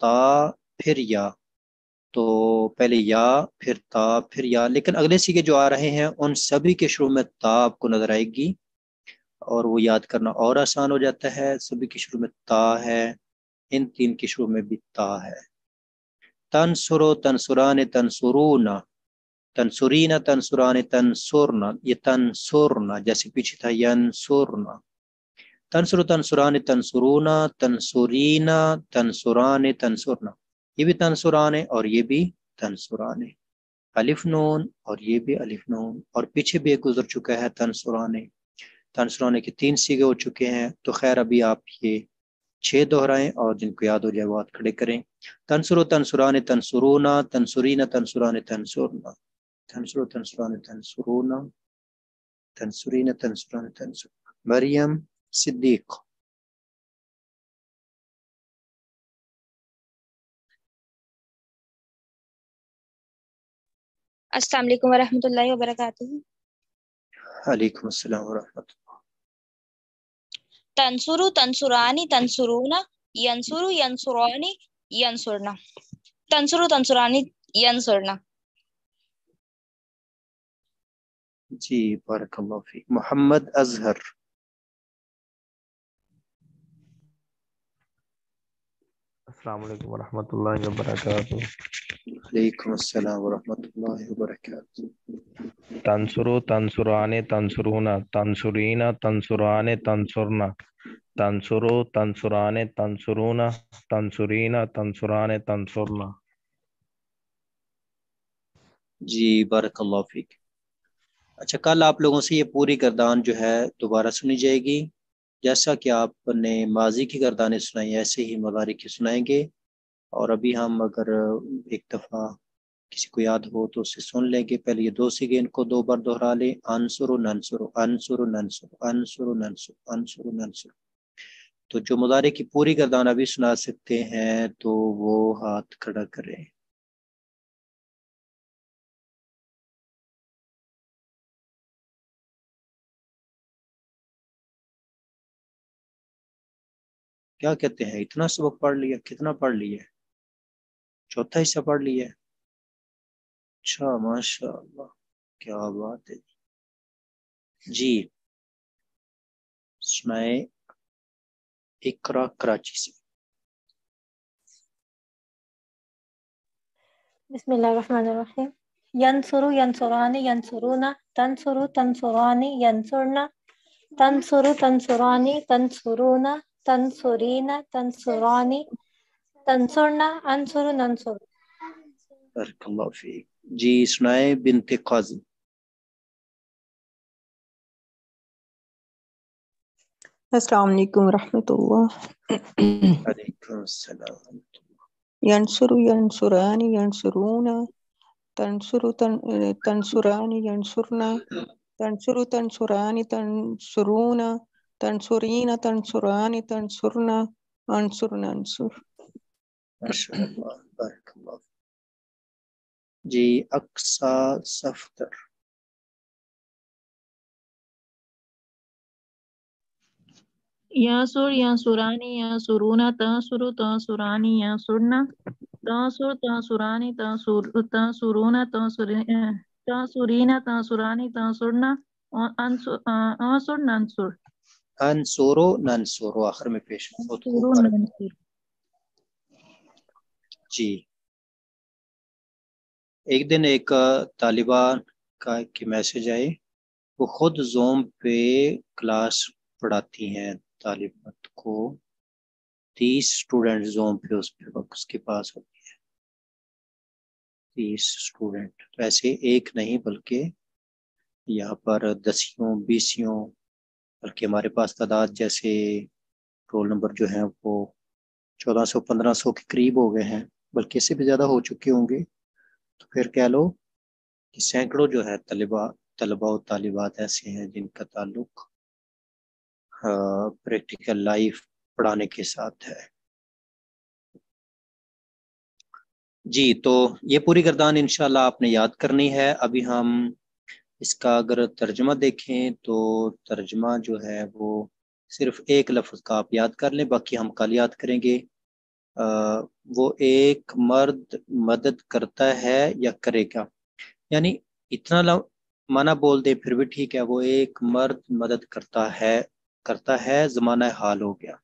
تا پھر یا، تو پہلے یا پھر تا پھر یا، لیکن اگلے سیگے جو آ رہے ہیں ان سبھی کے شروع میں تا آپ کو نظر آئے گی اور وہ یاد کرنا اور آسان ہو جاتا ہے. سبھی کے شروع میں تا ہے، ان تین کے شروع میں بھی تا ہے. تنصرو تنصران تنصرونا، تنصرینا تنصران تنصرنا، یہ تنصرنا جیسے پیچھے تھا ینصرنا. تنصرو تنصران تنصرونا تنصرینا تنصران تنصرنا، یہ بھی تنصران ہے اور یہ بھی تنصران ہے. الف نون اور یہ بھی الف نون، اور پیچھے بھی ایک گزر چکا ہے تنصران. تنصران کے 3 سیگے ہو چکے ہیں، تو خیر ابھی آپ یہ 6 دہرائیں اور جن کو یاد ہو جائے وہ ہاتھ کھڑے کریں. تنصرو تنصران تنصرونا تنصرینا تنصران تنصرنا، تنصرو تنصران تنصرونا تنصرینا تنصران تنصرنا. مریم صدیق. السلام علیکم ورحمۃ اللہ وبرکاتہ. علیکم السلام ورحمۃ اللہ. تنصرو تنصرانی تنصرونا ینصرو ینصرانی ینصرنا، تنصرو تنصرانی ینصرنا. جی بارک اللہ فیک. محمد اظہر. السلام علیکم ورحمۃ اللہ وبرکاتہ. علیکم السلام ورحمۃ اللہ وبرکاتہ. تنصرو تنصران تنصرونا تنصرینا تنصران تنصرنا، تنصرو تنصران تنصرونا تنصرینا تنصران تنصرنا. جی بارک اللہ فیک. اچھا، کل آپ لوگوں سے یہ پوری گردان جو ہے دوبارہ سنی جائے گی. جیسا کہ آپ نے ماضی کی گردانیں سنائی ایسے ہی مضارع کی سنائیں گے. اور ابھی ہم اگر ایک دفعہ کسی کو یاد ہو تو اسے سن لیں گے. پہلے یہ 2 سیگے ان کو 2 بار دہرا لیں. انصرو ننصرو انصرو ننصرو انصرو ننصرو انصرو ننصرو. تو جو مضارع کی پوری گردان ابھی سنا سکتے ہیں تو وہ ہاتھ کھڑا کریں. کیا کہتے ہیں، اتنا سبق پڑھ لیا؟ کتنا پڑھ لیا؟ 4تھا حصہ پڑھ لیا؟ اچھا ماشاء اللہ، کیا بات ہے. جی سنائے اقرا کراچی سے. بسم اللہ الرحمن الرحیم. ینصرو ینصرانی ینصرونا تنصرو تنصرانی ینصرنا تنصرو تنصرانی تنصرونا تنصرینا تنصرانی تنصرنا انصرو ننصر. بارک اللہ فیک. جی سنائے بنت قاضی. السلام علیکم ورحمۃ اللہ. علیکم السلام. ینصرو ینصرانی ینصرونا تنصرو تنصرانی ینصرنا تنصرو تنصرانی تنصرونا تنصرینا تنصرانی تنصرنا انصر ننصر. ماشاء اللہ بارک اللہ. جی اقصا صفتر. یاسر یاسرانی یاسرونا تنصرو تنصرانی ینصرنا تنصر تنصرانی تنصرونا تنصرینا تنصرانی تنصرنا انصر ننصر. انصرو ننصر آخر میں پیش ہو تو خوب بارک. جی ایک دن ایک طالبہ کا میسج آئے، وہ خود زوم پہ کلاس پڑھاتی ہیں طالبات کو. 30 اسٹوڈنٹ زوم پہ اس کے پاس ہوتی ہے. 30 اسٹوڈنٹ، تو ایسے ایک نہیں بلکہ یہاں پر 10 20 بلکہ ہمارے پاس تعداد جیسے رول نمبر جو ہیں وہ 1400 1500 کے قریب ہو گئے ہیں، بلکہ اس سے بھی زیادہ ہو چکے ہوں گے. تو پھر کہہ لو کہ سینکڑوں جو ہے طلباء و طالبات ایسے ہیں جن کا تعلق پریکٹیکل لائف پڑھانے کے ساتھ ہے. جی تو یہ پوری گردان انشاءاللہ آپ نے یاد کرنی ہے. ابھی ہم اس کا اگر ترجمہ دیکھیں تو ترجمہ جو ہے وہ صرف ایک لفظ کا آپ یاد کر لیں، باقی ہم کل یاد کریں گے. وہ ایک مرد مدد کرتا ہے یا کرے گا، یعنی اتنا معنی بول دے پھر بھی ٹھیک ہے، وہ ایک مرد مدد کرتا ہے زمانہ حال ہو گیا،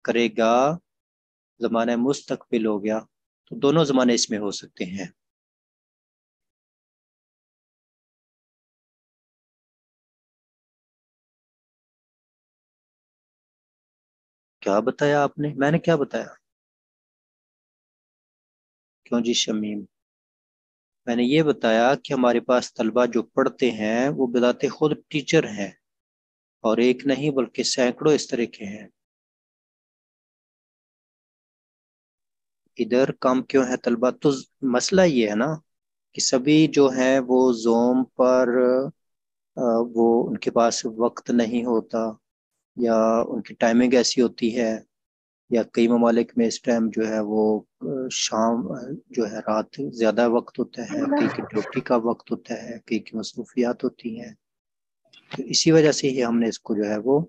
کرے گا زمانہ مستقبل ہو گیا، تو دونوں زمانے اس میں ہو سکتے ہیں۔ کیا بتایا آپ نے؟ میں نے کیا بتایا؟ کیوں جی شمیم؟ میں نے یہ بتایا کہ ہمارے پاس طلبہ جو پڑھتے ہیں وہ بذات خود ٹیچر ہیں، اور ایک نہیں بلکہ سینکڑوں اس طرح کے ہیں۔ ادھر کام کیوں ہے طلبہ؟ تو مسئلہ یہ ہے نا کہ سبھی جو ہیں وہ زوم پر وہ ان کے پاس وقت نہیں ہوتا، یا ان کی ٹائمنگ ایسی ہوتی ہے، یا کئی ممالک میں اس ٹائم جو ہے وہ شام جو ہے رات زیادہ وقت ہوتا ہے، کئی کی ڈیوٹی کا وقت ہوتا ہے، کئی کی مصروفیات ہوتی ہیں، تو اسی وجہ سے ہی ہم نے اس کو جو ہے وہ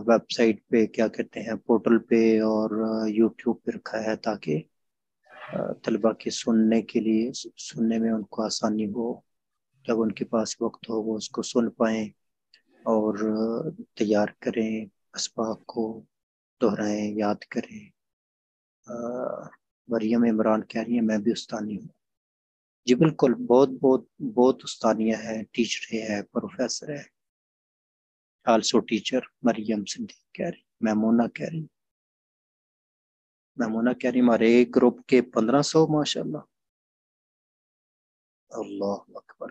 ویب سائٹ پہ کیا کہتے ہیں پورٹل پہ اور یوٹیوب پہ رکھا ہے، تاکہ طلبہ کے سننے کے لیے سننے میں ان کو آسانی ہو، جب ان کے پاس وقت ہو وہ اس کو سن پائیں اور تیار کریں، اسباق کو دہرائیں، یاد کریں۔ مریم عمران کہہ رہی ہیں میں بھی استانی ہوں۔ جی بالکل، بہت بہت بہت استانیہ ہے، ٹیچر ہے، پروفیسر ہے، آلسو ٹیچر۔ مریم صدیق کہہ رہی، میمونہ کہہ رہی، ہمارے ایک گروپ کے 1500 ماشاءاللہ، اللہ اکبر۔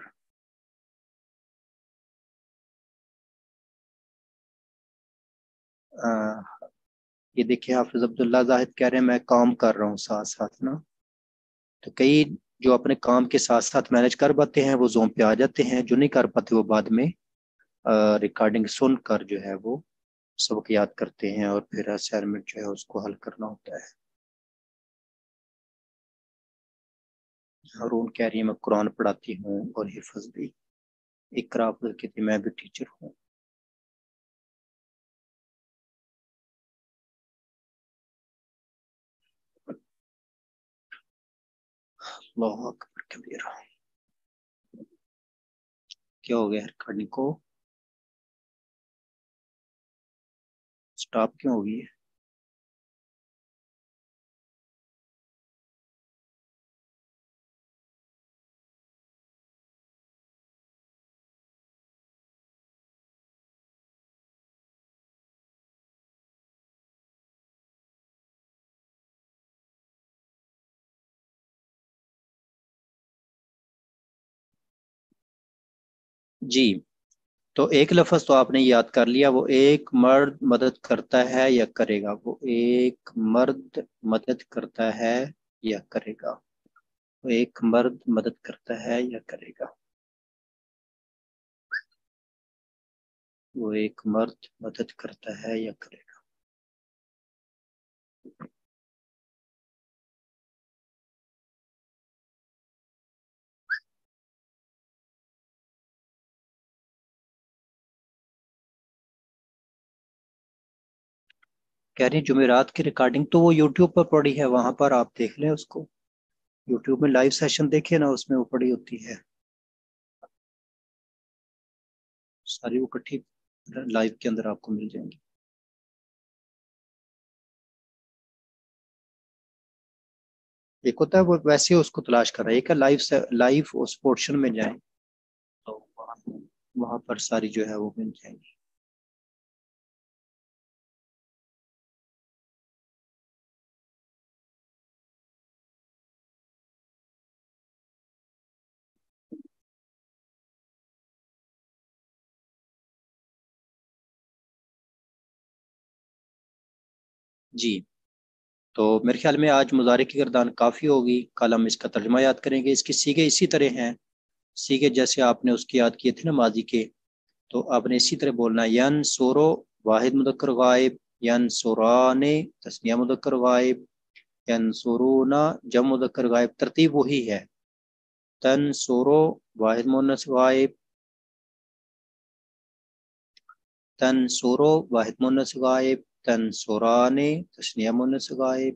یہ دیکھیں حافظ عبداللہ زاہد کہہ رہے ہیں میں کام کر رہا ہوں ساتھ ساتھ نا، تو کئی جو اپنے کام کے ساتھ ساتھ مینج کر پاتے ہیں وہ زوم پہ آ جاتے ہیں، جو نہیں کر پاتے وہ بعد میں ریکارڈنگ سن کر جو ہے وہ سبق یاد کرتے ہیں، اور پھر اسائنمنٹ جو ہے اس کو حل کرنا ہوتا ہے۔ ہارون کہہ رہی ہے میں قرآن پڑھاتی ہوں اور حفظ بھی۔ اقرا افضل کہتی میں بھی ٹیچر ہوں۔ اللہ اکبر کبیرہ۔ کیا ہو گیا ریکارڈنگ کو؟ سٹاپ کیوں ہوگی؟ جی تو ایک لفظ تو آپ نے یاد کر لیا، وہ ایک مرد مدد کرتا ہے یا کرے گا، وہ ایک مرد مدد کرتا ہے یا کرے گا، وہ ایک مرد مدد کرتا ہے یا کرے گا، وہ ایک مرد مدد کرتا ہے یا کرے گا۔ کہہ رہی جمعرات کی ریکارڈنگ تو وہ یوٹیوب پر پڑی ہے، وہاں پر آپ دیکھ لیں اس کو، یوٹیوب میں لائیو سیشن دیکھیں نا، اس میں وہ پڑی ہوتی ہے ساری، وہ کٹھی لائیو کے اندر آپ کو مل جائیں گی۔ ایک ہوتا ہے وہ ویسے اس کو تلاش کر رہا ہے، ایک لائیو اس پورشن میں جائیں تو وہاں پر ساری جو ہے وہ مل جائیں گی۔ جی تو میرے خیال میں آج مضارع کی گردان کافی ہوگی، کل ہم اس کا ترجمہ یاد کریں گے۔ اس کی سیغے اسی طرح ہیں، سیغے جیسے آپ نے اس کی یاد کیے تھے نا ماضی کے، تو آپ نے اسی طرح بولنا ہے، ینصرو واحد مذکر غائب، ینصران تثنیہ مذکر غائب، ینصرون جمع مذکر غائب، ترتیب وہی ہے۔ تنصرو واحد مؤنث غائب، تنصرو واحد مؤنث غائب، تنصران تثنیہ مؤنث غائب،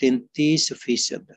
33%।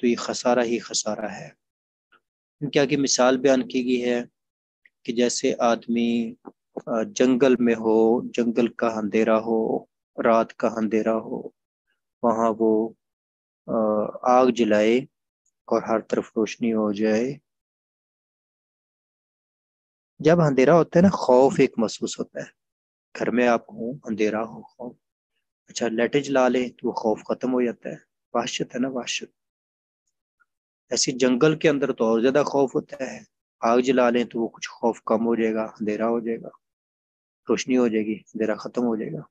تو یہ خسارہ ہی خسارہ ہے. کیا کی مثال بیان کی گئی ہے کہ جیسے آدمی جنگل میں ہو، جنگل کا اندھیرا ہو، رات کا اندھیرا ہو، وہاں وہ آگ جلائے اور ہر طرف روشنی ہو جائے. جب اندھیرا ہوتا ہے نا، خوف ایک محسوس ہوتا ہے. گھر میں آپ ہوں، اندھیرا ہو، خوف. اچھا لائٹیں جلا لیں تو وہ خوف ختم ہو جاتا ہے. وحشت ہے نا، وحشت. ایسی جنگل کے اندر تو اور زیادہ خوف ہوتا ہے. آگ جلا لیں تو وہ کچھ خوف کم ہو جائے گا، اندھیرا ہو جائے گا، روشنی ہو جائے گی، اندھیرا ختم ہو جائے گا.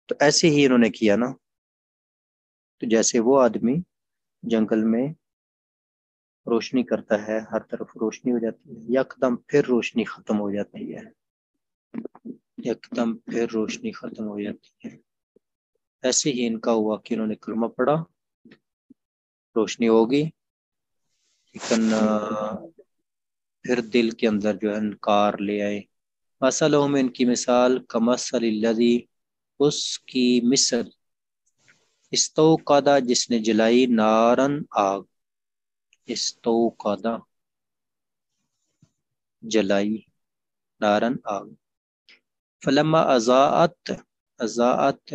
تو ایسے ہی انہوں نے کیا نا. تو جیسے وہ آدمی جنگل میں روشنی کرتا ہے، ہر طرف روشنی ہو جاتی ہے، یکدم پھر روشنی ختم ہو جاتی ہے، یکدم پھر روشنی ختم ہو جاتی ہے. ایسے ہی ان کا ہوا کہ انہوں نے کلمہ پڑھا، روشنی ہوگی، لیکن پھر دل کے اندر جو ہے انکار لے آئے. مثلہم، ان کی مثال کمثل الذی، اس کی مثل استوقد، جس نے جلائی، نارن، آگ. استوقد، جلائی، نارن، آگ. فلما اضاءت، اضاءت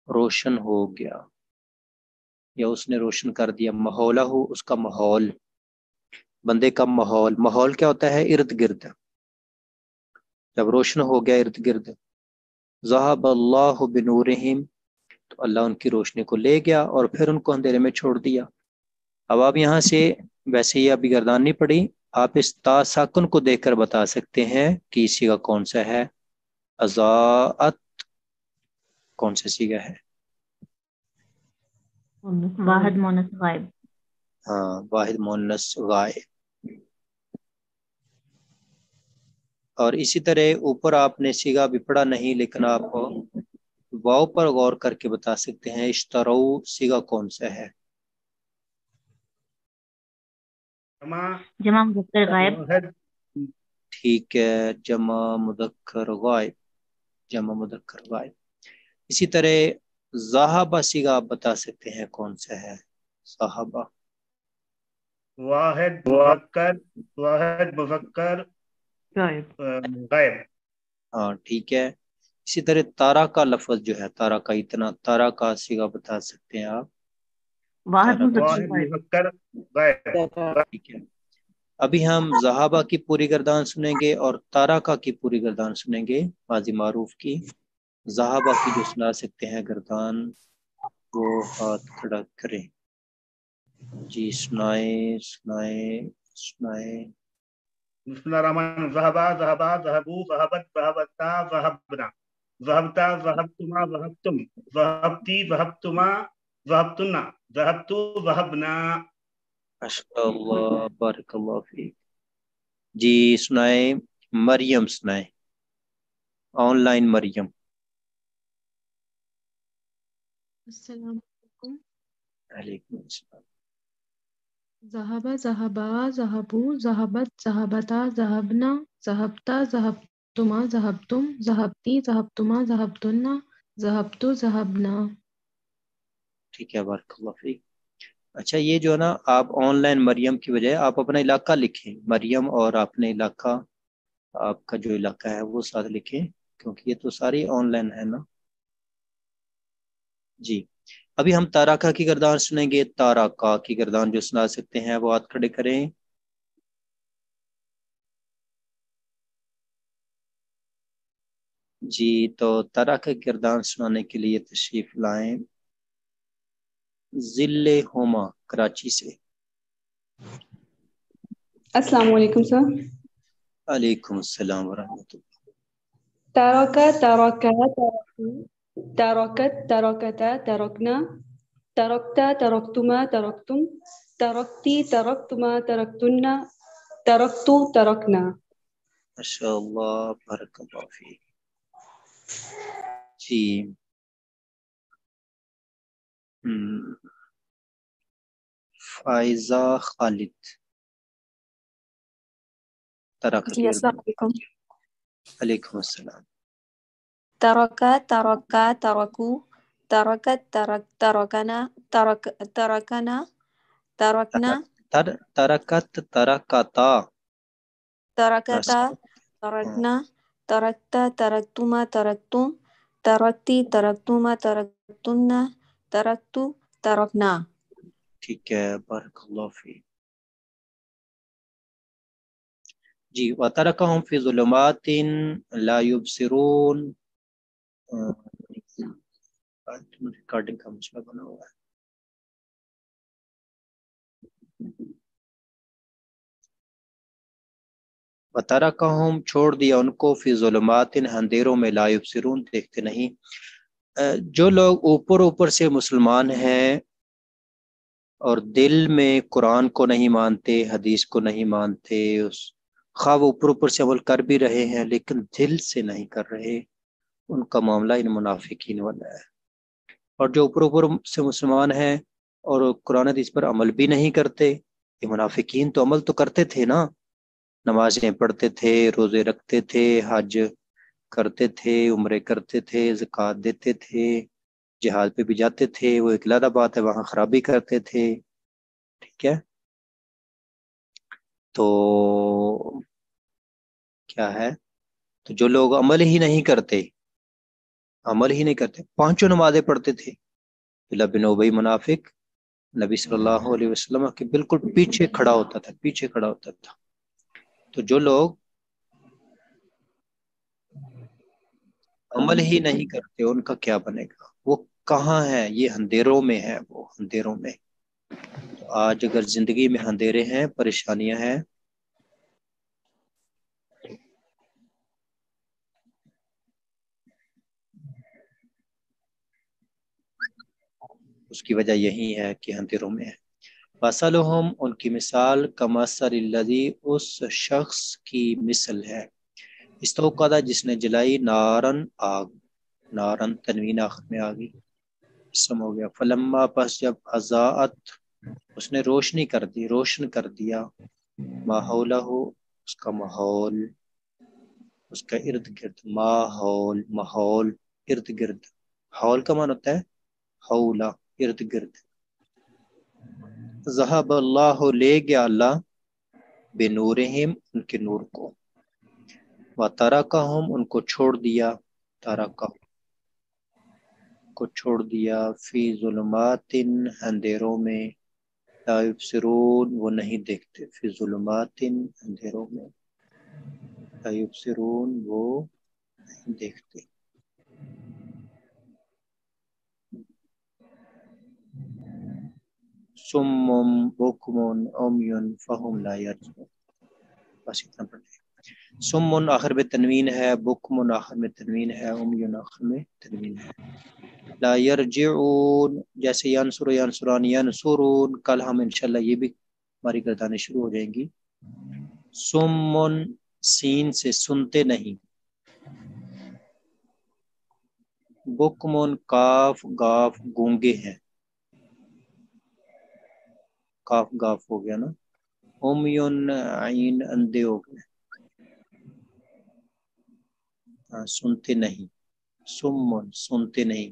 روشن ہو گیا یا اس نے روشن کر دیا، ماحولہ، اس کا ماحول، بندے کا ماحول. ماحول کیا ہوتا ہے؟ ارد گرد. جب روشن ہو گیا ارد گرد، ذہب اللہ بنورہم، تو اللہ ان کی روشنی کو لے گیا اور پھر ان کو اندھیرے میں چھوڑ دیا. اب آپ یہاں سے ویسے ہی ابھی گردان نہیں پڑی، آپ اس تا ساکن کو دیکھ کر بتا سکتے ہیں کہ اسی کا کون سا ہے. اضاءت کون سا سیگا ہے؟ واحد مونس غائب. ہاں، واحد مونس غائب. اور اسی طرح اوپر آپ نے سیگا بھی پڑھا نہیں، لیکن آپ واو پر غور کر کے بتا سکتے ہیں اشترو سیگا کون سا ہے. جمع مذکر غائب. ٹھیک ہے، جمع مذکر غائب، جمع مذکر غائب. اسی طرح ذہبہ سیگا آپ بتا سکتے ہیں کون سا ہے. صحابہ، واحد مذکر، واحد مذکر غائب. ہاں ٹھیک ہے. اسی طرح تارا کا لفظ جو ہے، تارا کا، اتنا، تارا کا سیگا بتا سکتے ہیں آپ. واحد مذکر غائب. ٹھیک ہے. ابھی ہم ذہابہ کی پوری گردان سنیں گے اور تارکا کی پوری گردان سنیں گے، ماضی معروف کی. ذہابہ کی جو سنا سکتے ہیں گردان، وہ ہاتھ کھڑا کریں. جی سنائیں سنائیں سنائیں. بسم اللہ الرحمن الرحیم. ذہبا، ذہبا، ذہبو، ذہبت، ذہبتا، ذہبنا، ذہبتا، ذہبتما، ذہبتم، ذہبتی، ذہبتما، ذہبتنا، ذہبتو، ذہبنا. ماشاء اللہ، بارک اللہ فیک. جی سنائیں. مریم سنائیں، آن لائن مریم. السلام علیکم. علیکم السلام. ذہبا، ذہبا، ذہبو، ذہبت، ذہبتا، ذہبنا، ذہبتا، ذہبتما، ذہبتم، ذہبتی، ذہبتما، ذہبتنا، ذہبتو، ذہبنا. ٹھیک ہے، بارک اللہ فیک. اچھا یہ جو ہے نا، آپ آن لائن مریم کی بجائے آپ اپنا علاقہ لکھیں. مریم اور اپنے علاقہ، آپ کا جو علاقہ ہے وہ ساتھ لکھیں، کیونکہ یہ تو ساری آن لائن ہے نا. جی ابھی ہم تارکا کی گردان سنیں گے. تارکا کی گردان جو سنا سکتے ہیں وہ ہاتھ کھڑے کریں. جی تو تارکا کی گردان سنانے کے لیے تشریف لائیں ذل ہوما کراچی سے. السلام علیکم سر. علیکم السلام ورحمۃ اللہ. ترک، ترکا، ترکو، ترکت، ترکتا، ترکنا، ترکتا، ترکتما، ترکتم، ترکتی، ترکتما، ترکتن، ترکتو، ترکنا. ماشاء اللہ، بارک اللہ فیک. جی فائزہ خالد. جی السلام علیکم. علیکم السلام. ترکا، ترکا، ترکو، ترکت، ترکنا، ترکنا، تركنا ترکت ترکتا تركتا تركنا تركت تركتما تركتم تركتي تركتما تركتن تركت تركنا. ٹھیک ہے، بارک اللہ فی. جی وَتَرَكَهُمْ فِي ظُلُمَاتٍ لَا يُبْصِرُونَ. ریکارڈنگ کا مسئلہ بنا ہوا ہے. وَتَرَكَهُمْ چھوڑ دیا ان کو فی ظلمات اندھیروں میں لا یبصرون دیکھتے نہیں. جو لوگ اوپر سے مسلمان ہیں اور دل میں قرآن کو نہیں مانتے، حدیث کو نہیں مانتے، خواہ وہ اوپر سے عمل کر بھی رہے ہیں لیکن دل سے نہیں کر رہے، ان کا معاملہ ان منافقین والا ہے. اور جو اوپر سے مسلمان ہیں اور قرآن حدیث پر عمل بھی نہیں کرتے، یہ منافقین تو عمل تو کرتے تھے نا، نمازیں پڑھتے تھے، روزے رکھتے تھے، حج کرتے تھے، عمرے کرتے تھے، زکوٰۃ دیتے تھے، جہاد پہ بھی جاتے تھے. وہ ایک علیحدہ بات ہے، وہاں خرابی کرتے تھے. ٹھیک ہے، تو کیا ہے، تو جو لوگ عمل ہی نہیں کرتے، پانچوں نمازیں پڑھتے تھے. عبداللہ بن ابی منافق نبی صلی اللہ علیہ وسلم کے بالکل پیچھے کھڑا ہوتا تھا. تو جو لوگ عمل ہی نہیں کرتے ان کا کیا بنے گا؟ وہ کہاں ہے؟ یہ اندھیروں میں ہے، وہ اندھیروں میں. تو آج اگر زندگی میں اندھیرے ہیں، پریشانیاں ہیں، اس کی وجہ یہی ہے کہ اندھیروں میں ہے. مثلہم ان کی مثال کمثل الذی اس شخص کی مثل ہے استوقد جس نے جلائی نارن آگ، نارن تنوین آخر میں آ گئی، اسم ہو گیا. فلما پس جب اضاءت اس نے روشن کر دیا ماحولہ اس کا ماحول، اس کا ارد گرد، ماحول ارد گرد. حول کا معنی ہوتا ہے حولہ، ارد گرد. ذہب اللہ لے گیا اللہ بنورہم ان کے نور کو، وترکہم ان کو چھوڑ دیا، ترکہم کو چھوڑ دیا فی ظلمات اندھیروں میں لا یبصرون وہ نہیں دیکھتے، فی ظلمات اندھیروں میں لا یبصرون وہ نہیں دیکھتے. سم بکم عمی فہم لا یرجعون. بس اتنا پڑھ لیں. سم آخر میں تنوین ہے، بکم آخر میں تنوین ہے، عمی آخر میں تنوین ہے. لا یرجعون جیسے ینصر ینصران ینصرون، کل ہم انشاءاللہ یہ بھی ہماری گردانیں شروع ہو جائیں گی. سمن سین سے سنتے نہیں، بکمن کاف گاف گونگے ہیں، کاف گاف ہو گیا نا. عمیون عین اندھے ہو گئے، سنتے نہیں. سمن سنتے نہیں،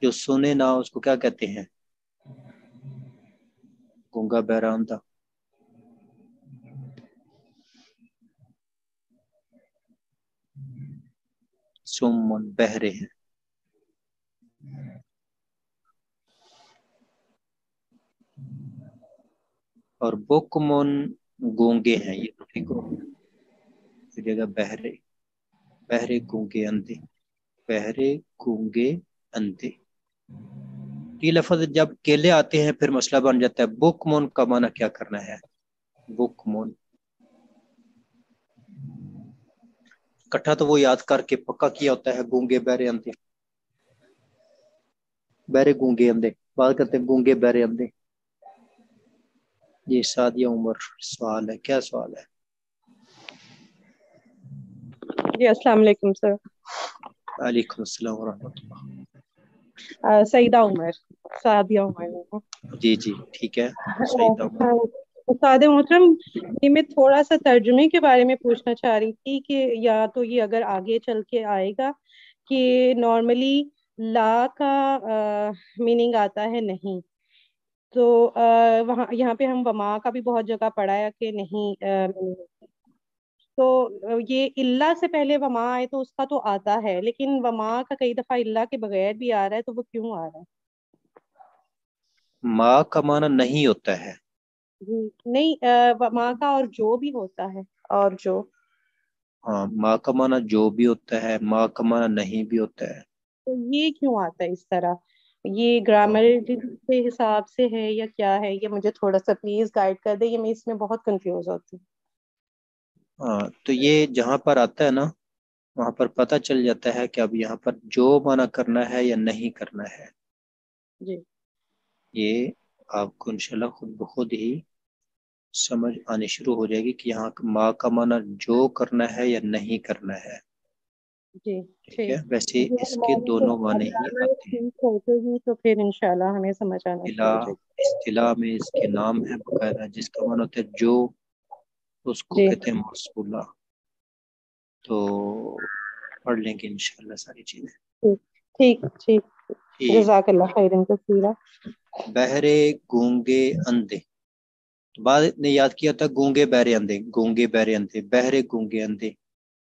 جو سنے نہ اس کو کیا کہتے ہیں؟ گونگا بہرا اندھا. سمن بہرے ہیں. اور بکمن گونگے ہیں، یہ ٹھیک ہو جگہ بہرے، بہرے گونگے اندھے، بہرے گونگے اندھے. یہ لفظ جب کیلے آتے ہیں پھر مسئلہ بن جاتا ہے. بکمن کا معنی کیا کرنا ہے؟ بکمن اکٹھا تو وہ یاد کر کے پکا کیا ہوتا ہے، گونگے بہرے اندھے، بہرے گونگے اندھے، بات کرتے ہیں گونگے بہرے اندھے. یہ سعدیہ عمر سوال ہے، کیا سوال ہے؟ جی السلام علیکم سر. وعلیکم السلام ورحمۃ اللہ. سعیدہ عمر، سعدیہ عمر. جی ٹھیک ہے سعیدہ عمر. استاد محترم، یہ میں تھوڑا سا ترجمے کے بارے میں پوچھنا چاہ رہی تھی کہ یا تو یہ اگر آگے چل کے آئے گا کہ نارملی لا کا میننگ آتا ہے نہیں، تو وہاں یہاں پہ ہم وما کا بھی بہت جگہ پڑھا ہے کہ نہیں تو یہ اللہ سے پہلے وما آئے تو اس کا تو آتا ہے، لیکن وما کا کئی دفعہ اللہ کے بغیر بھی آ رہا ہے، تو وہ کیوں آ رہا ہے؟ ما کا معنی نہیں ہوتا ہے، جی نہیں، وما کا اور جو بھی ہوتا ہے، اور جو ہاں ما کا معنی جو بھی ہوتا ہے، ما کا معنی نہیں بھی ہوتا ہے۔ تو یہ کیوں آتا ہے اس طرح؟ یہ گرامر کے حساب سے ہے یا کیا ہے؟ یہ مجھے تھوڑا سا پلیز گائیڈ کر دیں، یہ میں اس میں بہت کنفیوز ہوتی ہوں۔ ہاں تو یہ جہاں پر آتا ہے نا وہاں پر پتہ چل جاتا ہے کہ اب یہاں پر جو معنی کرنا ہے یا نہیں کرنا ہے، جی یہ آپ کو انشاءاللہ خود بخود ہی سمجھ آنی شروع ہو جائے گی کہ یہاں ما کا معنی جو کرنا ہے یا نہیں کرنا ہے۔ جی ٹھیک ہے، ویسے اس کے دونوں معنی ہی آتے ہیں۔ ٹھیک ہوتے ہی تو پھر انشاءاللہ ہمیں سمجھ آنا شروع ہو جائے گی۔ اصطلاح میں اس کے نام ہے باقاعدہ، جس کا معنی ہوتا ہے جو، اس کو جی کہتے ہیں موصولہ۔ تو پڑھ لیں گے انشاءاللہ ساری چیزیں۔ ٹھیک ٹھیک، ٹھیک، جزاک اللہ خیرن کثیرا۔ بہرے گونگے اندھے، تو بعد نے یاد کیا تھا گونگے بہرے اندھے، گونگے بہرے اندھے، بہرے گونگے اندھے۔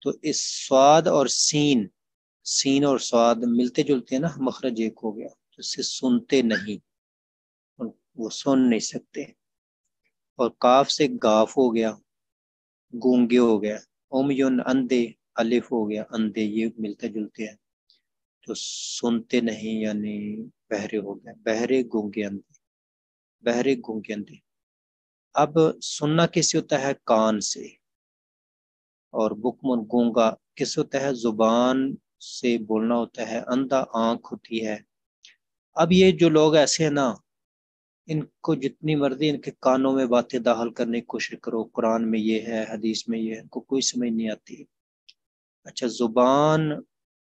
تو اس سواد اور سین اور سواد ملتے جلتے ہیں نا، مخرج ایک ہو گیا، تو اس سے سنتے نہیں، وہ سن نہیں سکتے۔ اور کاف سے گاف ہو گیا، گونگے ہو گیا، امیون اندھے، الف ہو گیا اندھے، یہ ملتے جلتے ہیں، تو سنتے نہیں یعنی بہرے ہو گیا، بہرے گونگے اندھے، بہرے گونگے اندھے۔ اب سننا کس سے ہوتا ہے؟ کان سے، اور بکمن گونگا کس ہوتا ہے؟ زبان سے بولنا ہوتا ہے، اندھا آنکھ ہوتی ہے۔ اب یہ جو لوگ ایسے ہیں نا، ان کو جتنی مرضی ان کے کانوں میں باتیں داخل کرنے کی کوشش کرو، قرآن میں یہ ہے، حدیث میں یہ ہے، ان کو کوئی سمجھ نہیں آتی۔ اچھا زبان،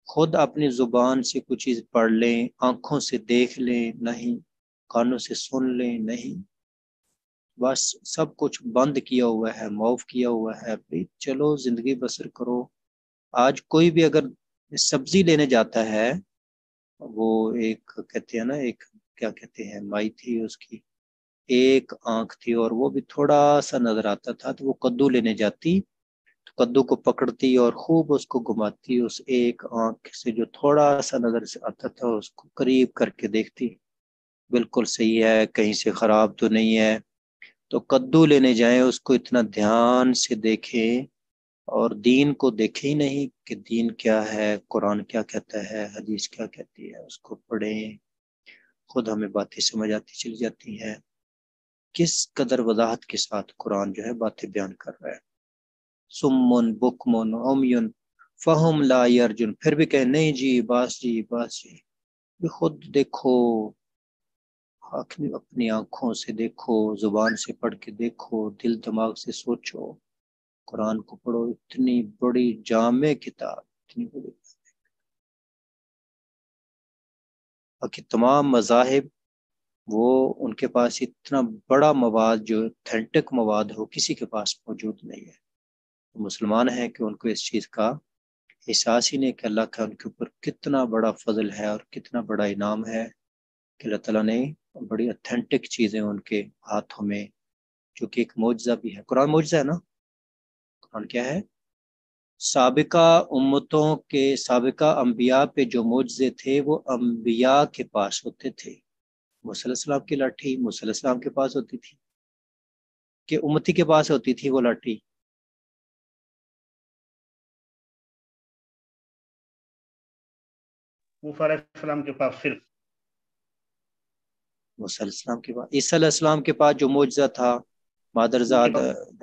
خود اپنی زبان سے کچھ چیز پڑھ لیں، آنکھوں سے دیکھ لیں نہیں، کانوں سے سن لیں نہیں، بس سب کچھ بند کیا ہوا ہے، معاف کیا ہوا ہے، بھئی چلو زندگی بسر کرو۔ آج کوئی بھی اگر سبزی لینے جاتا ہے، وہ ایک کہتے ہیں نا، ایک کیا کہتے ہیں، مائی تھی، اس کی ایک آنکھ تھی اور وہ بھی تھوڑا سا نظر آتا تھا، تو وہ کدو لینے جاتی تو کدو کو پکڑتی اور خوب اس کو گھماتی، اس ایک آنکھ سے جو تھوڑا سا نظر سے آتا تھا اس کو قریب کر کے دیکھتی، بالکل صحیح ہے، کہیں سے خراب تو نہیں ہے۔ تو کدو لینے جائیں اس کو اتنا دھیان سے دیکھیں، اور دین کو دیکھیں ہی نہیں کہ دین کیا ہے، قرآن کیا کہتا ہے، حدیث کیا کہتی ہے، اس کو پڑھیں، خود ہمیں باتیں سمجھ آتی چلی جاتی ہیں۔ کس قدر وضاحت کے ساتھ قرآن جو ہے باتیں بیان کر رہا ہے۔ سمن بکمن عمیون فہم لا یرجن، پھر بھی کہیں نہیں جی باس جی باس جی، بھی خود دیکھو، اپنی آنکھوں سے دیکھو، زبان سے پڑھ کے دیکھو، دل دماغ سے سوچو، قرآن کو پڑھو، اتنی بڑی جامع کتاب، اتنی بڑی، باقی تمام مذاہب وہ ان کے پاس اتنا بڑا مواد جو اتھینٹک مواد ہو کسی کے پاس موجود نہیں ہے۔ مسلمان ہیں کہ ان کو اس چیز کا احساس ہی نہیں کہ اللہ کا ان کے اوپر کتنا بڑا فضل ہے اور کتنا بڑا انعام ہے کہ اللہ تعالیٰ نے بڑی اتھینٹک چیزیں ان کے ہاتھوں میں، جو کہ ایک معجزہ بھی ہے۔ قرآن معجزہ ہے نا، قرآن کیا ہے؟ سابقہ امتوں کے، سابقہ انبیاء پہ جو معجزے تھے وہ انبیاء کے پاس ہوتے تھے۔ موسیٰ علیہ السلام کی لاٹھی موسیٰ علیہ السلام کے پاس ہوتی تھی کہ امتی کے پاس ہوتی تھی وہ لاٹھی؟ موسیٰ علیہ السلام کے پاس صرف، موسیٰ علیہ السلام کے پاس، عیسیٰ علیہ السلام کے پاس جو معجزہ تھا مادرزاد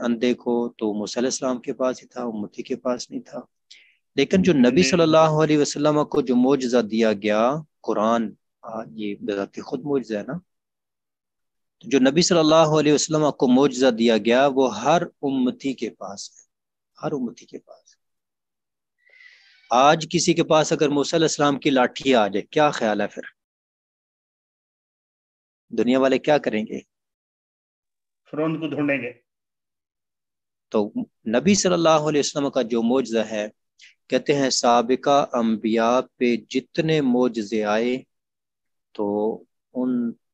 اندھے کو، تو موسیٰ علیہ السلام کے پاس ہی تھا، امتی کے پاس نہیں تھا۔ لیکن جو نبی صلی اللہ علیہ وسلم کو جو معجزہ دیا گیا، قرآن، یہ بذات خود معجزہ ہے نا، جو نبی صلی اللہ علیہ وسلم کو معجزہ دیا گیا وہ ہر امتی کے پاس ہے، ہر امتی کے پاس۔ آج کسی کے پاس اگر موسیٰ علیہ السلام کی لاٹھی آ جائے، کیا خیال ہے پھر دنیا والے کیا کریں گے؟ فرعون کو ڈھونڈیں گے۔ تو نبی صلی اللہ علیہ وسلم کا جو معجزہ ہے، کہتے ہیں سابقہ انبیاء پہ جتنے معجزے آئے تو ان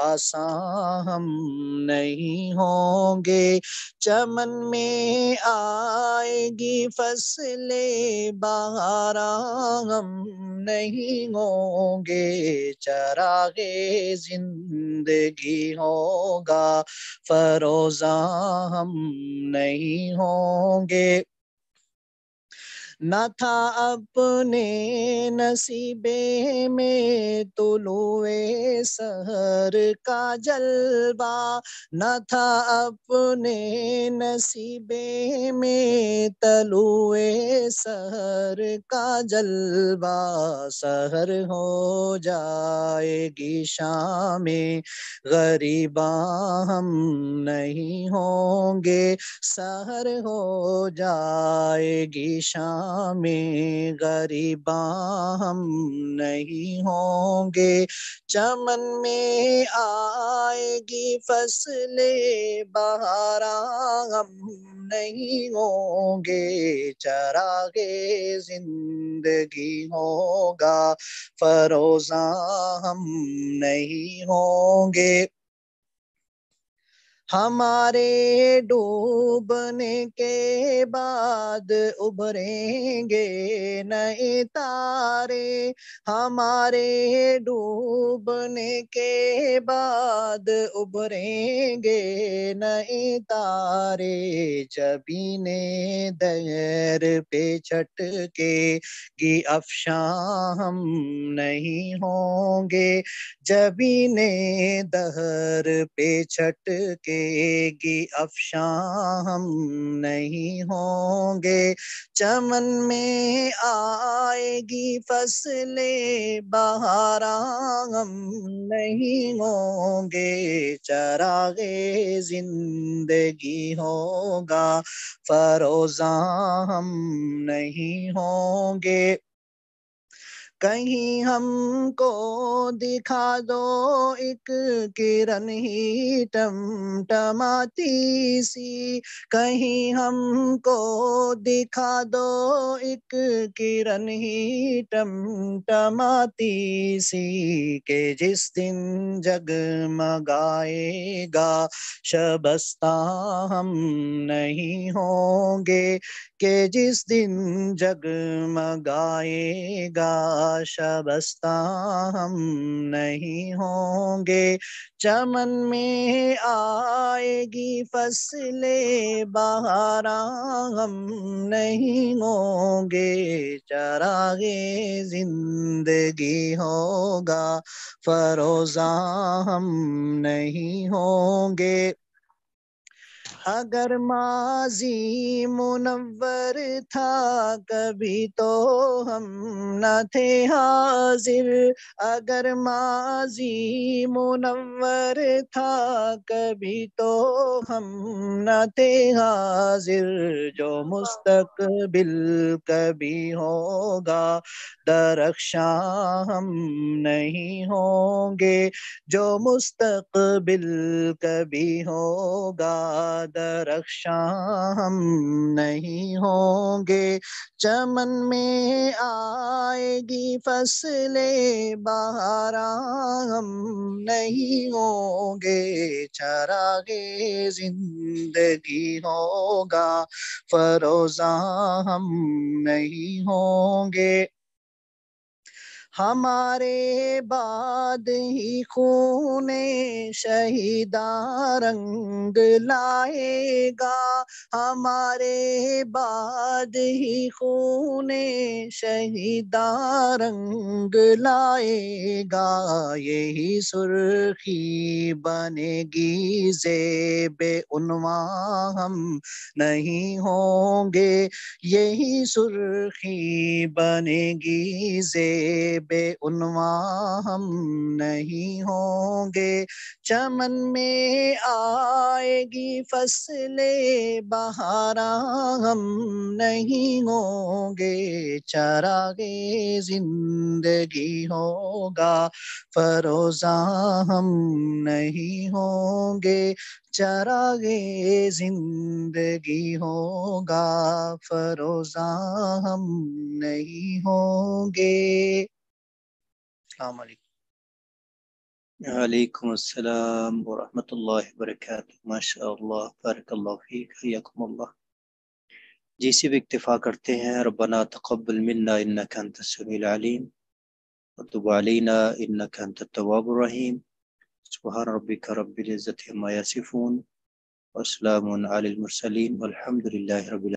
آسان ہم نہیں ہوں گے چمن میں آئے گی فصل بہاراں ہم نہیں ہوں گے چراغ زندگی ہوگا فروزاں ہم نہیں ہوں گے نہ تھا اپنے نصیبے میں طلوع سحر کا جلوہ نہ تھا اپنے نصیبے میں طلوع سحر کا جلوہ سحر ہو جائے گی شام غریباں ہم نہیں ہوں گے سحر ہو جائے گی شام غریباں ہم نہیں ہوں گے چمن میں آئے گی فصل بہاراں ہم نہیں ہوں گے چراغ زندگی ہوگا فروزاں ہم نہیں ہوں گے ہمارے ڈوبنے کے بعد ابھریں گے نئے تارے ہمارے ڈوبنے کے بعد ابھریں گے نئے تارے جبین دہر پہ چھٹ کے گی افشاں ہم نہیں ہوں گے جبین دہر پہ چھٹ کے گی افشاں ہم نہیں ہوں گے چمن میں آئے گی فصل بہاراں ہم نہیں ہوں گے چراغ زندگی ہوگا فروزاں ہم نہیں ہوں گے کہیں ہم کو دکھا دو ایک کرن ہی ٹمٹماتی سی کہیں ہم کو دکھا دو ایک کرن ہی ٹمٹماتی سی کہ جس دن جگمگائے گا شبستاں ہم نہیں ہوں گے کہ جس دن جگمگائے گا شبستاں ہم نہیں ہوں گے چمن میں آئے گی فصل بہاراں ہم نہیں ہوں گے چراغ زندگی ہوگا فروزاں ہم نہیں ہوں گے اگر ماضی منور تھا کبھی تو ہم نہ تھے حاضر اگر ماضی منور تھا کبھی تو ہم نہ تھے حاضر جو مستقبل کبھی ہوگا درخشاں ہم نہیں ہوں گے جو مستقبل کبھی ہوگا درخشاں ہم نہیں ہوں گے چمن میں آئے گی فصل بہاراں ہم نہیں ہوں گے چراغ زندگی ہوگا فروزاں ہم نہیں ہوں گے ہمارے بعد ہی خون شہیداں رنگ لائے گا ہمارے بعد ہی خون شہیداں رنگ لائے گا یہی سرخی بنے گی زیب عنواں ہم نہیں ہوں گے یہی سرخی بنے گی زیب بے عنواں ہم نہیں ہوں گے چمن میں آئے گی فصل بہاراں ہم نہیں ہوں گے چراغ زندگی ہوگا فروزاں ہم نہیں ہوں گے چراغ زندگی ہوگا فروزاں ہم نہیں ہوں گے السلام علیکم وعلیکم السلام ورحمۃ اللہ وبرکاتہ. ماشاء اللہ، بارک اللہ فیک، حیاکم اللہ. جی سے بھی اکتفا کرتے ہیں. ربنا تقبل منا انک انت السمیع العلیم وتب علینا انک انت التواب الرحیم. سبحان ربک رب العزۃ عما یصفون وسلام علی المرسلین والحمد للہ رب العالمین.